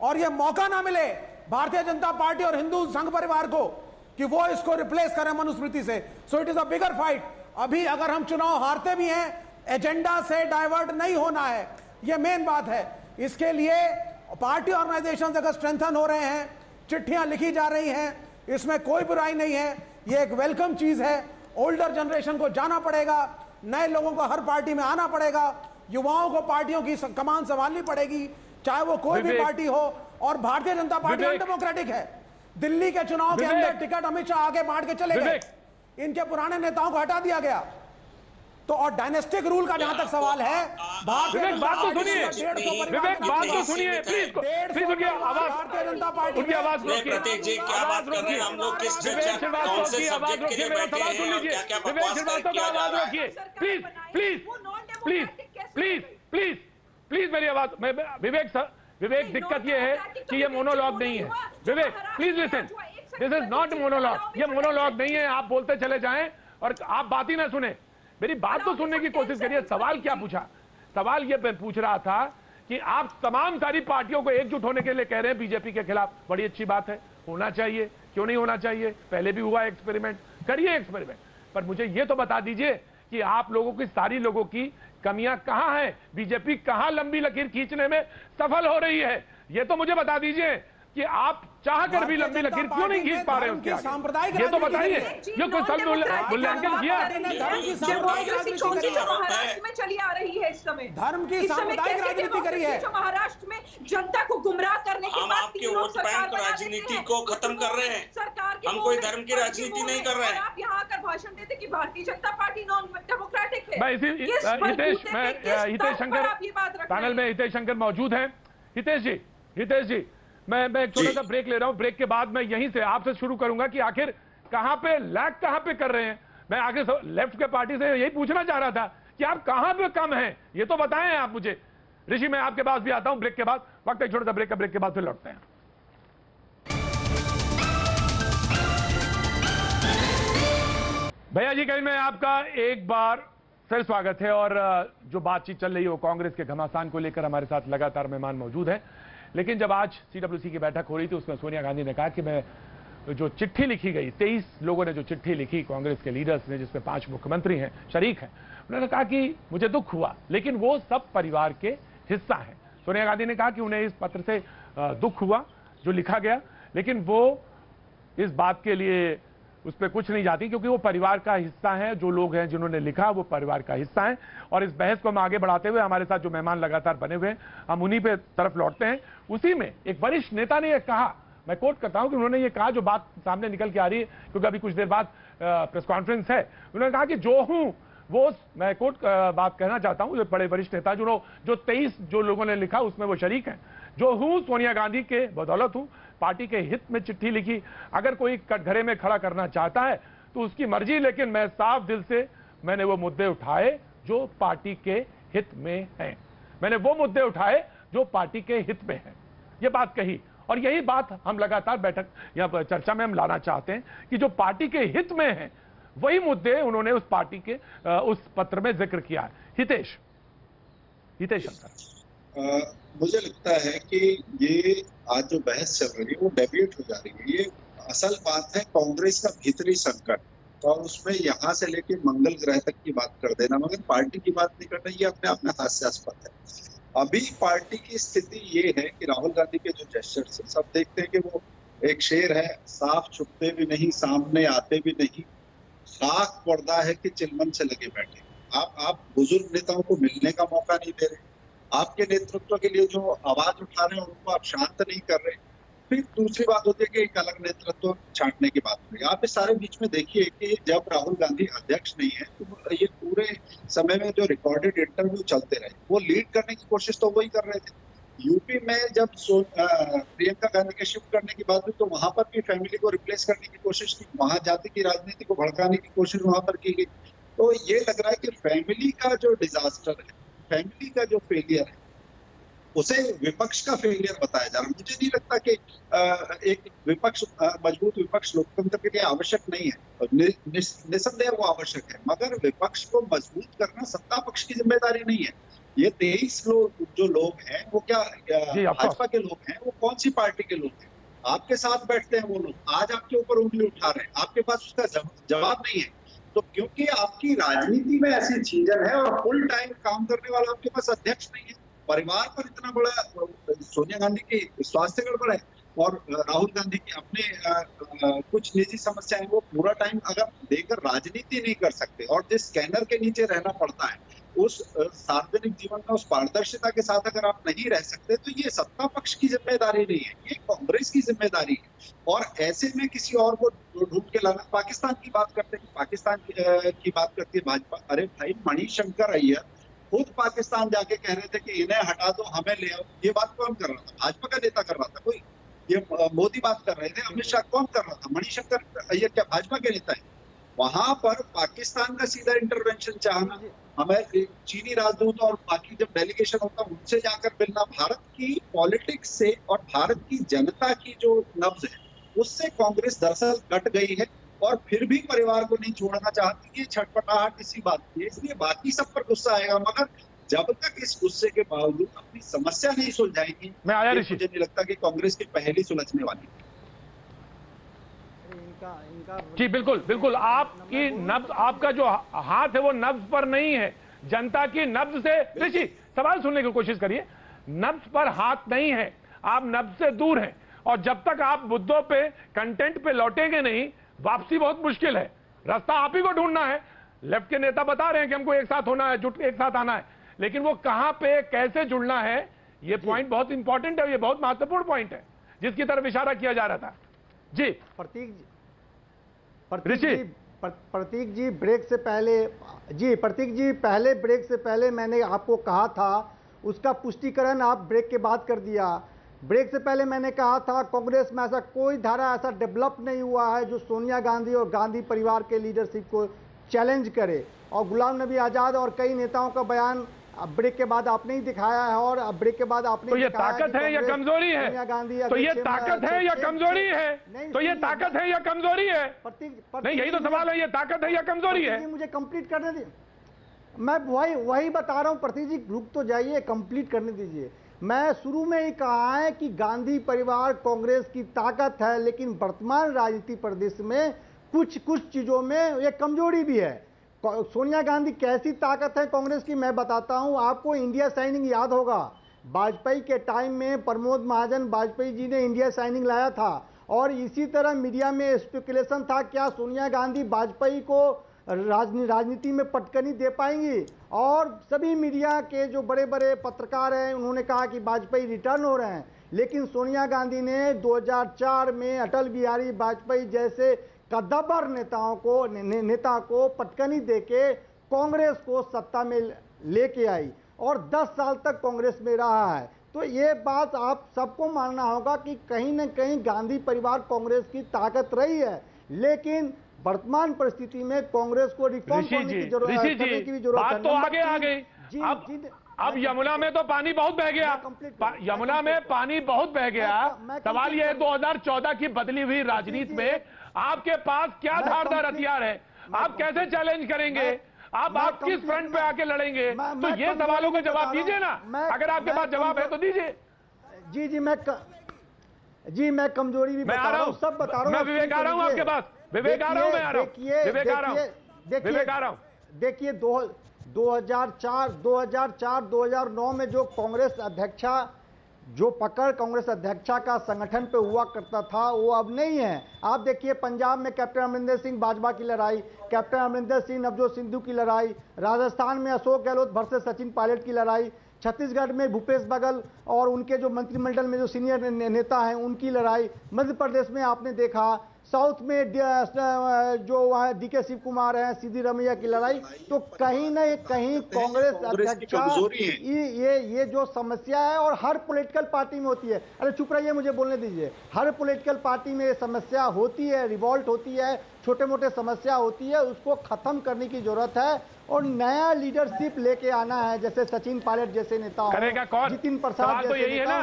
और यह मौका ना मिले भारतीय जनता पार्टी और हिंदू संघ परिवार को कि वो इसको रिप्लेस करें मनुस्मृति से। So it is a bigger fight. अभी अगर हम चुनाव हारते भी हैं, एजेंडा से डाइवर्ट नहीं होना है, यह मेन बात है। इसके लिए पार्टी ऑर्गेनाइजेशन अगर स्ट्रेंथन हो रहे हैं, चिट्ठियां लिखी जा रही हैं, इसमें कोई बुराई नहीं है, यह एक वेलकम चीज है। ओल्डर जनरेशन को जाना पड़ेगा, नए लोगों को हर पार्टी में आना पड़ेगा, युवाओं को पार्टियों की कमान संभालनी पड़ेगी, चाहे वो कोई भी पार्टी हो। और भारतीय जनता पार्टी अनडेमोक्रेटिक है। दिल्ली के चुनाव के अंदर टिकट अमित शाह आगे बांट के चले गए, इनके पुराने नेताओं को हटा दिया गया। तो और डायनेस्टिक रूल का जहां तक सवाल है, विवेक बात तो सुनिए, विवेक बात तो सुनिए, प्लीज उनकी आवाज, भारतीय जनता पार्टी उनकी आवाज रोकिए। प्रतीक जी क्या बात कर रहे हैं हम लोग, किस विवेक श्रीवास्तव की आवाज रोकिए, मेरा सवाल सुन लीजिए। विवेक श्रीवास्तव की आवाज रोकिए, please please please please please please मेरी आवाज। विवेक दिक्कत ये है कि ये मोनोलॉग नहीं है। Vivek please listen, this is not monologue, ये मोनोलॉग नहीं है। आप बोलते चले जाएं और आप बात ही ना सुने, मेरी बात तो सुनने की कोशिश करिए। सवाल क्या पूछा? सवाल ये पूछ रहा था कि आप तमाम सारी पार्टियों को एकजुट होने के लिए कह रहे हैं बीजेपी के खिलाफ। बड़ी अच्छी बात है, होना चाहिए, क्यों नहीं होना चाहिए? पहले भी हुआ एक्सपेरिमेंट, करिए एक्सपेरिमेंट। पर मुझे ये तो बता दीजिए कि आप लोगों की, सारी लोगों की कमियां कहां हैं? बीजेपी कहां लंबी लकीर खींचने में सफल हो रही है, ये तो मुझे बता दीजिए। कि आप चाहकर भी लंबी लकीर क्यों नहीं खींच पा रहे हैं उसके आगे? ये तो बताइए, ये कोई सब मूल्यांकन किया? महाराष्ट्र में चली आ रही है इस समय, धर्म की सांप्रदायिक राजनीति करी है जो महाराष्ट्र में जनता को गुमराह करने के हम बाद आपके वोट बैंक राजनीति को खत्म कर रहे हैं। सरकार हम कोई धर्म की राजनीति नहीं कर रहे हैं। आप यहाँ आकर भाषण देते कि Bharatiya Janata party non democratic है। मैं हितेश शंकर पैनल में हितेश शंकर मौजूद हैं। हितेश जी मैं एक छोटा सा ब्रेक ले रहा हूं। ब्रेक के बाद मैं यहीं से आपसे शुरू करूंगा कि आखिर कहां पे लैग कहां पे कर रहे हैं। मैं आगे लेफ्ट के पार्टी से यही पूछना चाह रहा था कि आप कहां पे कम हैं, ये तो बताएं आप मुझे। ऋषि मैं आपके पास भी आता हूं ब्रेक के बाद। वक्त एक छोटा सा ब्रेक का, ब्रेक के बाद फिर लौटते हैं। भैया जी कहीं में आपका एक बार फिर स्वागत है। और जो बातचीत चल रही है वो कांग्रेस के घमासान को लेकर हमारे साथ लगातार मेहमान मौजूद हैं। लेकिन जब आज सीडब्ल्यूसी की बैठक हो रही थी उसमें सोनिया गांधी ने कहा कि मैं जो चिट्ठी लिखी गई, 23 लोगों ने जो चिट्ठी लिखी कांग्रेस के लीडर्स ने, जिसमें 5 मुख्यमंत्री हैं, शरीक हैं, उन्होंने कहा कि मुझे दुख हुआ लेकिन वो सब परिवार के हिस्सा हैं। सोनिया गांधी ने कहा कि उन्हें इस पत्र से दुख हुआ जो लिखा गया, लेकिन वो इस बात के लिए उस पर कुछ नहीं जाती क्योंकि वो परिवार का हिस्सा है। जो लोग हैं जिन्होंने लिखा वो परिवार का हिस्सा है। और इस बहस को हम आगे बढ़ाते हुए हमारे साथ जो मेहमान लगातार बने हुए हैं हम उन्हीं पे तरफ लौटते हैं। उसी में एक वरिष्ठ नेता ने यह कहा, मैं कोट करता हूं कि उन्होंने ये कहा, जो बात सामने निकल के आ रही है क्योंकि अभी कुछ देर बाद प्रेस कॉन्फ्रेंस है। उन्होंने कहा कि जो हूं वो, मैं कोट बात कहना चाहता हूं, जो बड़े वरिष्ठ नेता जो 23 जो लोगों ने लिखा उसमें वो शरीक हैं। जो हूं सोनिया गांधी के बदौलत हूं, पार्टी के हित में चिट्ठी लिखी। अगर कोई कटघरे में खड़ा करना चाहता है तो उसकी मर्जी, लेकिन मैं साफ दिल से मैंने वो मुद्दे उठाए जो पार्टी के हित में हैं। मैंने वो मुद्दे उठाए जो पार्टी के हित में हैं। ये बात कही और यही बात हम लगातार बैठक या चर्चा में हम लाना चाहते हैं कि जो पार्टी के हित में हैं वही मुद्दे उन्होंने उस पार्टी के उस पत्र में जिक्र किया है। हितेश शंकर, मुझे लगता है कि ये आज जो बहस चल रही है वो डेविएट हो जा रही है। ये असल बात है कांग्रेस का भीतरी संकट, और उसमें यहाँ से लेके मंगल ग्रह तक की बात कर देना, मगर पार्टी की बात नहीं करना, ये अपने आप में हास्यास्पद है। अभी पार्टी की स्थिति ये है कि राहुल गांधी के जो जेस्चर्स हैं, सब देखते हैं कि वो एक शेर है, साफ छुपते भी नहीं, सामने आते भी नहीं, खाक पर्दा है कि चिलमन से लगे बैठे। आप बुजुर्ग नेताओं को मिलने का मौका नहीं दे रहे, आपके नेतृत्व के लिए जो आवाज उठा रहे हैं उनको आप शांत नहीं कर रहे। फिर दूसरी बात होती है कि एक अलग नेतृत्व छांटने की बात हो रही है। आप इस सारे बीच में देखिए कि जब राहुल गांधी अध्यक्ष नहीं है तो ये पूरे समय में जो रिकॉर्डेड इंटरव्यू चलते रहे, वो लीड करने की कोशिश तो वही कर रहे थे। यूपी में जब प्रियंका गांधी के शिफ्ट करने की बात हुई तो वहां पर भी फैमिली को रिप्लेस करने की कोशिश की, वहां जाति की राजनीति को भड़काने की कोशिश वहां पर की गई। तो ये लग रहा है कि फैमिली का जो डिजास्टर है, फैमिली का जो फेलियर है, उसे विपक्ष का फेलियर बताया जा रहा है। मुझे नहीं लगता कि एक विपक्ष, मजबूत विपक्ष लोकतंत्र के लिए आवश्यक नहीं है, निसंदेह वो आवश्यक है, मगर विपक्ष को मजबूत करना सत्ता पक्ष की जिम्मेदारी नहीं है। ये 23 लोग जो लोग हैं वो क्या भाजपा के लोग हैं, वो कौन सी पार्टी के लोग हैं? आपके साथ बैठते हैं वो लोग, आज आपके ऊपर उंगली उठा रहे हैं, आपके पास उसका जवाब नहीं है। तो क्योंकि आपकी राजनीति में ऐसी चीजन है और फुल टाइम काम करने वाला आपके पास अध्यक्ष नहीं है, परिवार पर इतना बड़ा, सोनिया गांधी की स्वास्थ्य गड़बड़ है और राहुल गांधी की अपने कुछ निजी समस्याएं, वो पूरा टाइम अगर देकर राजनीति नहीं कर सकते और जिस स्कैनर के नीचे रहना पड़ता है, उस सार्वजनिक जीवन में उस पारदर्शिता के साथ अगर आप नहीं रह सकते, तो ये सत्ता पक्ष की जिम्मेदारी नहीं है, ये कांग्रेस की जिम्मेदारी है। और ऐसे में किसी और को ढूंढ के लाना। पाकिस्तान की बात करते हैं, पाकिस्तान की बात करती है भाजपा। अरे भाई, मणिशंकर अय्यर खुद पाकिस्तान जाके कह रहे थे कि इन्हें हटा दो, हमें ले आओ। ये बात कौन कर रहा था? भाजपा का नेता कर रहा था कोई? ये मोदी बात कर रहे थे, अमित शाह कौन कर रहा था? मणिशंकर अय्यर क्या भाजपा के नेता है? वहां पर पाकिस्तान का सीधा इंटरवेंशन चाहना, हमें चीनी राजदूत और बाकी जब डेलीगेशन होता है उनसे जाकर मिलना, भारत की पॉलिटिक्स से और भारत की जनता की जो नब्ज है उससे कांग्रेस दरअसल कट गई है और फिर भी परिवार को नहीं छोड़ना चाहती। ये छटपटाहट इसी बात की है, इसलिए बाकी सब पर गुस्सा आएगा, मगर जब तक इस गुस्से के बावजूद अपनी समस्या नहीं सुलझाएगी, मुझे नहीं लगता कि कांग्रेस की पहली सुलझने वाली है। जी बिल्कुल बिल्कुल, आपकी नब्ज, आपका जो हाथ है वो नब्ज पर नहीं है, जनता की नब्ज से। ऋषि, सवाल सुनने की कोशिश करिए। नब्ज पर हाथ नहीं है, आप नब्ज से दूर हैं और जब तक आप मुद्दों पे, कंटेंट पे लौटेंगे नहीं, वापसी बहुत मुश्किल है। रास्ता आप ही को ढूंढना है। लेफ्ट के नेता बता रहे हैं कि हमको एक साथ होना है, जुट एक साथ आना है, लेकिन वो कहां पे कैसे जुड़ना है, ये पॉइंट बहुत इंपॉर्टेंट है, ये बहुत महत्वपूर्ण पॉइंट है जिसकी तरफ इशारा किया जा रहा था। जी प्रतीक जी, ब्रेक से पहले प्रतीक जी, पहले ब्रेक से पहले मैंने आपको कहा था, उसका पुष्टिकरण आप ब्रेक के बाद कर दिया। ब्रेक से पहले मैंने कहा था कांग्रेस में ऐसा कोई धारा ऐसा डेवलप नहीं हुआ है जो सोनिया गांधी और गांधी परिवार के लीडरशिप को चैलेंज करे, और गुलाम नबी आजाद और कई नेताओं का बयान ब्रेक के बाद आपने ही दिखाया है। और ब्रेक के बाद आपने तो ये ताकत है या कमजोरी है? तो ये ताकत है या कमजोरी है? तो ये ताकत है या कमजोरी है? नहीं, यही तो सवाल है, ये ताकत है या कमजोरी है? मुझे कंप्लीट करने दीजिए, मैं वही बता रहा हूं। प्रतीक जी रुक तो जाइए, कंप्लीट करने दीजिए। मैं शुरू में ही कहा है कि गांधी परिवार कांग्रेस की ताकत है, लेकिन वर्तमान राजनीति प्रदेश में कुछ चीजों में ये कमजोरी भी है। सोनिया गांधी कैसी ताकत है कांग्रेस की, मैं बताता हूं आपको। इंडिया साइनिंग याद होगा, वाजपेयी के टाइम में प्रमोद महाजन वाजपेयी जी ने इंडिया साइनिंग लाया था, और इसी तरह मीडिया में स्पेकुलेशन था क्या सोनिया गांधी वाजपेयी को राजनीति में पटकनी दे पाएंगी, और सभी मीडिया के जो बड़े बड़े पत्रकार हैं उन्होंने कहा कि वाजपेयी रिटर्न हो रहे हैं। लेकिन सोनिया गांधी ने 2004 में अटल बिहारी वाजपेयी जैसे कद्दावर नेता को पटकनी देके कांग्रेस को सत्ता में लेके आई, और 10 साल तक कांग्रेस में रहा है। तो ये बात आप सबको मानना होगा कि कहीं न कहीं गांधी परिवार कांग्रेस की ताकत रही है, लेकिन वर्तमान परिस्थिति में कांग्रेस को रिफॉर्म करने की जरूरत है। बात तो आगे आ गई। अब यमुना में तो पानी बहुत बह गया, यमुना में पानी बहुत बह गया। सवाल यह है 2014 की बदली हुई राजनीति में आपके पास क्या धारदार हथियार है? आप कैसे चैलेंज करेंगे? आप किस फ्रंट पे आके लड़ेंगे? तो ये सवालों का जवाब दीजिए ना, अगर आपके पास जवाब है तो दीजिए। जी मैं कमजोरी भी बता रहा हूं, सब बता रहा हूं। मैं विवेक आ रहा हूं आपके पास, विवेक आ रहा हूं, मैं आ रहा हूं, विवेक आ रहा हूं, विवेक आ रहा हूं। देखिए 2004-2009 में जो कांग्रेस अध्यक्षा, जो पकड़ कांग्रेस अध्यक्षा का संगठन पे हुआ करता था, वो अब नहीं है। आप देखिए पंजाब में कैप्टन अमरिंदर सिंह बाजवा की लड़ाई, कैप्टन अमरिंदर सिंह नवजोत सिद्धू की लड़ाई, राजस्थान में अशोक गहलोत वर्सेस सचिन पायलट की लड़ाई, छत्तीसगढ़ में भूपेश बघेल और उनके जो मंत्रिमंडल में जो सीनियर नेता हैं उनकी लड़ाई, मध्य प्रदेश में आपने देखा, साउथ में जो वहाँ डीके शिव कुमार हैं, सिद्धिरमैया की लड़ाई। तो कहीं न कहीं कांग्रेस अध्यक्षा ये जो समस्या है, और हर पॉलिटिकल पार्टी में होती है। अरे चुप रहिए, मुझे बोलने दीजिए। हर पॉलिटिकल पार्टी में ये समस्या होती है, रिवॉल्ट होती है, छोटे मोटे समस्या होती है, उसको खत्म करने की जरूरत है, और नया लीडरशिप लेके आना है। जैसे सचिन पायलट जैसे नेता करेगा कौन? जितिन प्रसाद तो यही है ना।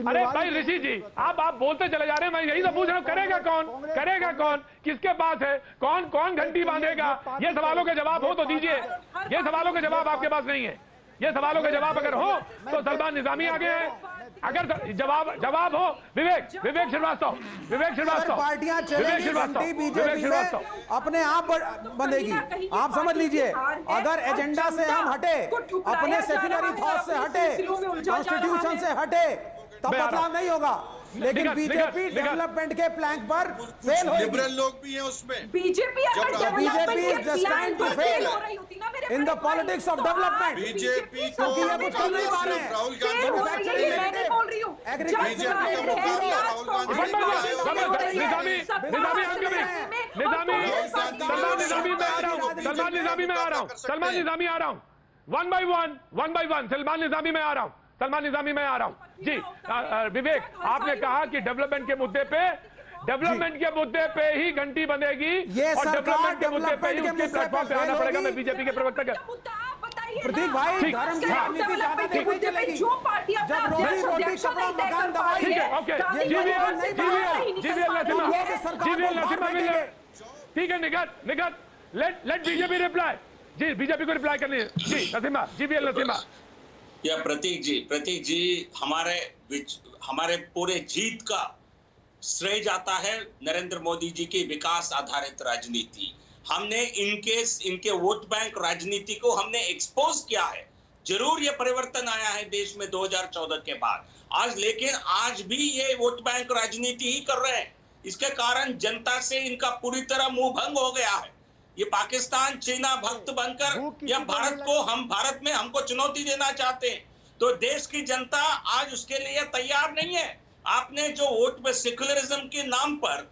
अरे भाई ऋषि जी, आप बोलते चले जा रहे हैं, मैं यही तो पूछ रहा हूँ, करेगा कौन? करेगा कौन? किसके पास है? कौन घंटी बांधेगा? ये सवालों के जवाब हो तो दीजिए। ये सवालों के जवाब आपके पास नहीं है। ये सवालों के जवाब अगर हो तो सलमान निजामी आगे है। अगर जवाब हो, विवेक श्रीवास्तव, पार्टियां चलेंगी, घंटी बीजेपी में अपने आप बंधेगी। आप समझ लीजिए, अगर एजेंडा से हम हटे, अपने सेक्युलर थॉट से हटे, कॉन्स्टिट्यूशन से हटे, तब बदलाव नहीं होगा। लेकिन बीजेपी डेवलपमेंट के प्लान पर फेल होगी। लिबरल लोग भी हैं उसमें। BJP is just trying to fail in the politics of development. BJP को क्योंकि ये कुछ कर नहीं पा रहे हैं। राहुल गांधी बोल रही हूँ, सलमान निजामी में आ रहा हूँ, सलमान निजामी आ रहा हूँ, one by one Salman Nizami में आ रहा हूँ, सलमान निजामी में आ रहा हूं। जी विवेक, आपने कहा कि डेवलपमेंट के मुद्दे पे ही घंटी बंधेगी, और डेवलपमेंट के मुद्दे पे ही उसके प्लेटफॉर्म पे आना पड़ेगा। मैं बीजेपी के प्रवक्ता का प्रतीक भाई, धर्म की राजनीति ज्यादा देर नहीं चलेगी। जब रोटी कपड़ा मकान दवाई, ठीक है, ओके, जीवीएल नरसिम्हा, ठीक है, निगत, लेट बीजेपी रिप्लाई। जी बीजेपी को रिप्लाई करनी है। जी नरसिम्हा, जीवीएल नरसिम्हा। या प्रतीक जी, हमारे पूरे जीत का श्रेय जाता है नरेंद्र मोदी जी की विकास आधारित राजनीति। हमने इनके वोट बैंक राजनीति को हमने एक्सपोज किया है। जरूर ये परिवर्तन आया है देश में 2014 के बाद आज, लेकिन आज भी ये वोट बैंक राजनीति ही कर रहे हैं। इसके कारण जनता से इनका पूरी तरह मुंह भंग हो गया है। ये पाकिस्तान चीना भक्त बनकर या भारत में हमको चुनौती देना चाहते हैं, तो देश की जनता आज उसके लिए तैयार नहीं है। आपने जो वोट में सेक्युलरिज्म के नाम पर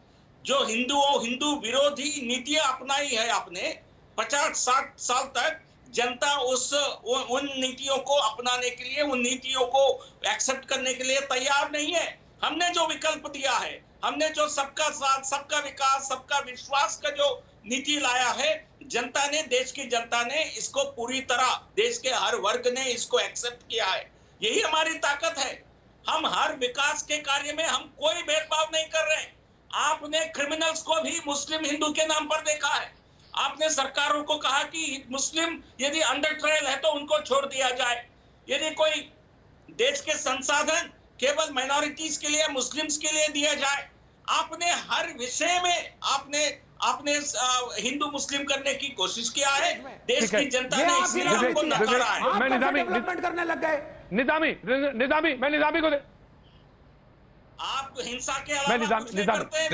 जो हिंदू विरोधी नीतियां अपनाई है, आपने 50-60 साल तक जनता उन नीतियों को अपनाने के लिए, उन नीतियों को एक्सेप्ट करने के लिए तैयार नहीं है। हमने जो विकल्प दिया है, हमने जो सबका साथ, सबका विकास, सबका विश्वास का जो नीति लाया है, जनता ने, देश की जनता ने इसको पूरी तरह, देश के हर वर्ग ने इसको एक्सेप्ट किया है। यही हमारी ताकत है। हम हर विकास के कार्य में हम कोई भेदभाव नहीं कर रहे। आपने क्रिमिनल्स को भी मुस्लिम हिंदू के नाम पर देखा है। आपने सरकारों को कहा कि मुस्लिम यदि अंडर ट्रायल है तो उनको छोड़ दिया जाए। यदि कोई देश के संसाधन केवल माइनॉरिटीज के लिए, मुस्लिम्स के लिए दिया जाए, आपने हर विषय में आपने हिंदू मुस्लिम करने की कोशिश किया है। देश की जनता ने इसलिए आपको नकारा है। मैं निजामी करने लग गए। निजामी मैं निजामी को आप हिंसा के अलावा कुछ नहीं करते हैं।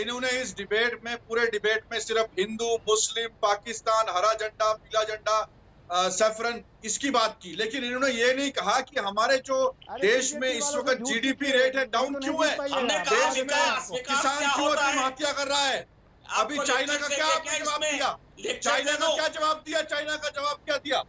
इन्होंने इस डिबेट में, पूरे डिबेट में सिर्फ हिंदू, मुस्लिम, पाकिस्तान, हरा झंडा, पीला झंडा, सैफरन, इसकी बात की, लेकिन इन्होंने ये नहीं कहा कि हमारे जो देश में इस वक्त जीडीपी रेट है डाउन क्यों है, देश में किसान क्यों आत्महत्या कर रहा है। अभी चाइना का क्या आपने जवाब दिया? चाइना का क्या जवाब दिया? चाइना का जवाब क्या दिया?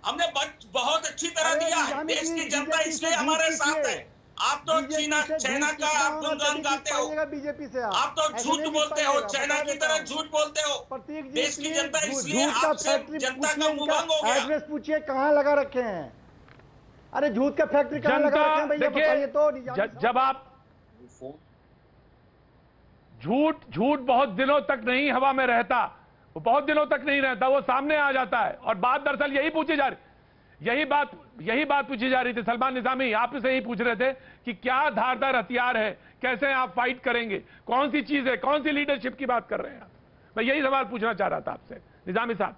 हमने बहुत अच्छी तरह दिया है। देश की जनता इसलिए हमारे साथ है। आप तो चाइना का आप गुणगान गाते हो, बीजेपी से आप तो झूठ बोलते हो, चाइना की तरह झूठ बोलते हो। देश की जनता इसलिए आपसे जनता का मुंह भंग हो गया। एड्रेस पूछिए कहाँ लगा रखे हैं? अरे झूठ का फैक्ट्री कहाँ लगा रखे हैं भैया, बताइए तो। जब आप झूठ बहुत दिनों तक नहीं हवा में रहता, वो बहुत दिनों तक नहीं रहता, वो सामने आ जाता है। और बात दरअसल यही पूछी जा रही, यही बात पूछी जा रही थी। सलमान निजामी, आप से यही पूछ रहे थे कि क्या धारदार हथियार है, कैसे आप फाइट करेंगे, कौन सी चीज है, कौन सी लीडरशिप की बात कर रहे हैं आप? मैं यही सवाल पूछना चाह रहा था आपसे निजामी साहब।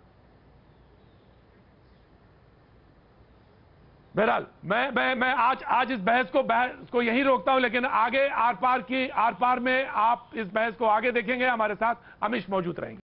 बहरहाल मैं आज इस बहस को यहीं रोकता हूं, लेकिन आगे आर पार में आप इस बहस को आगे देखेंगे। हमारे साथ अमीश मौजूद रहेंगे।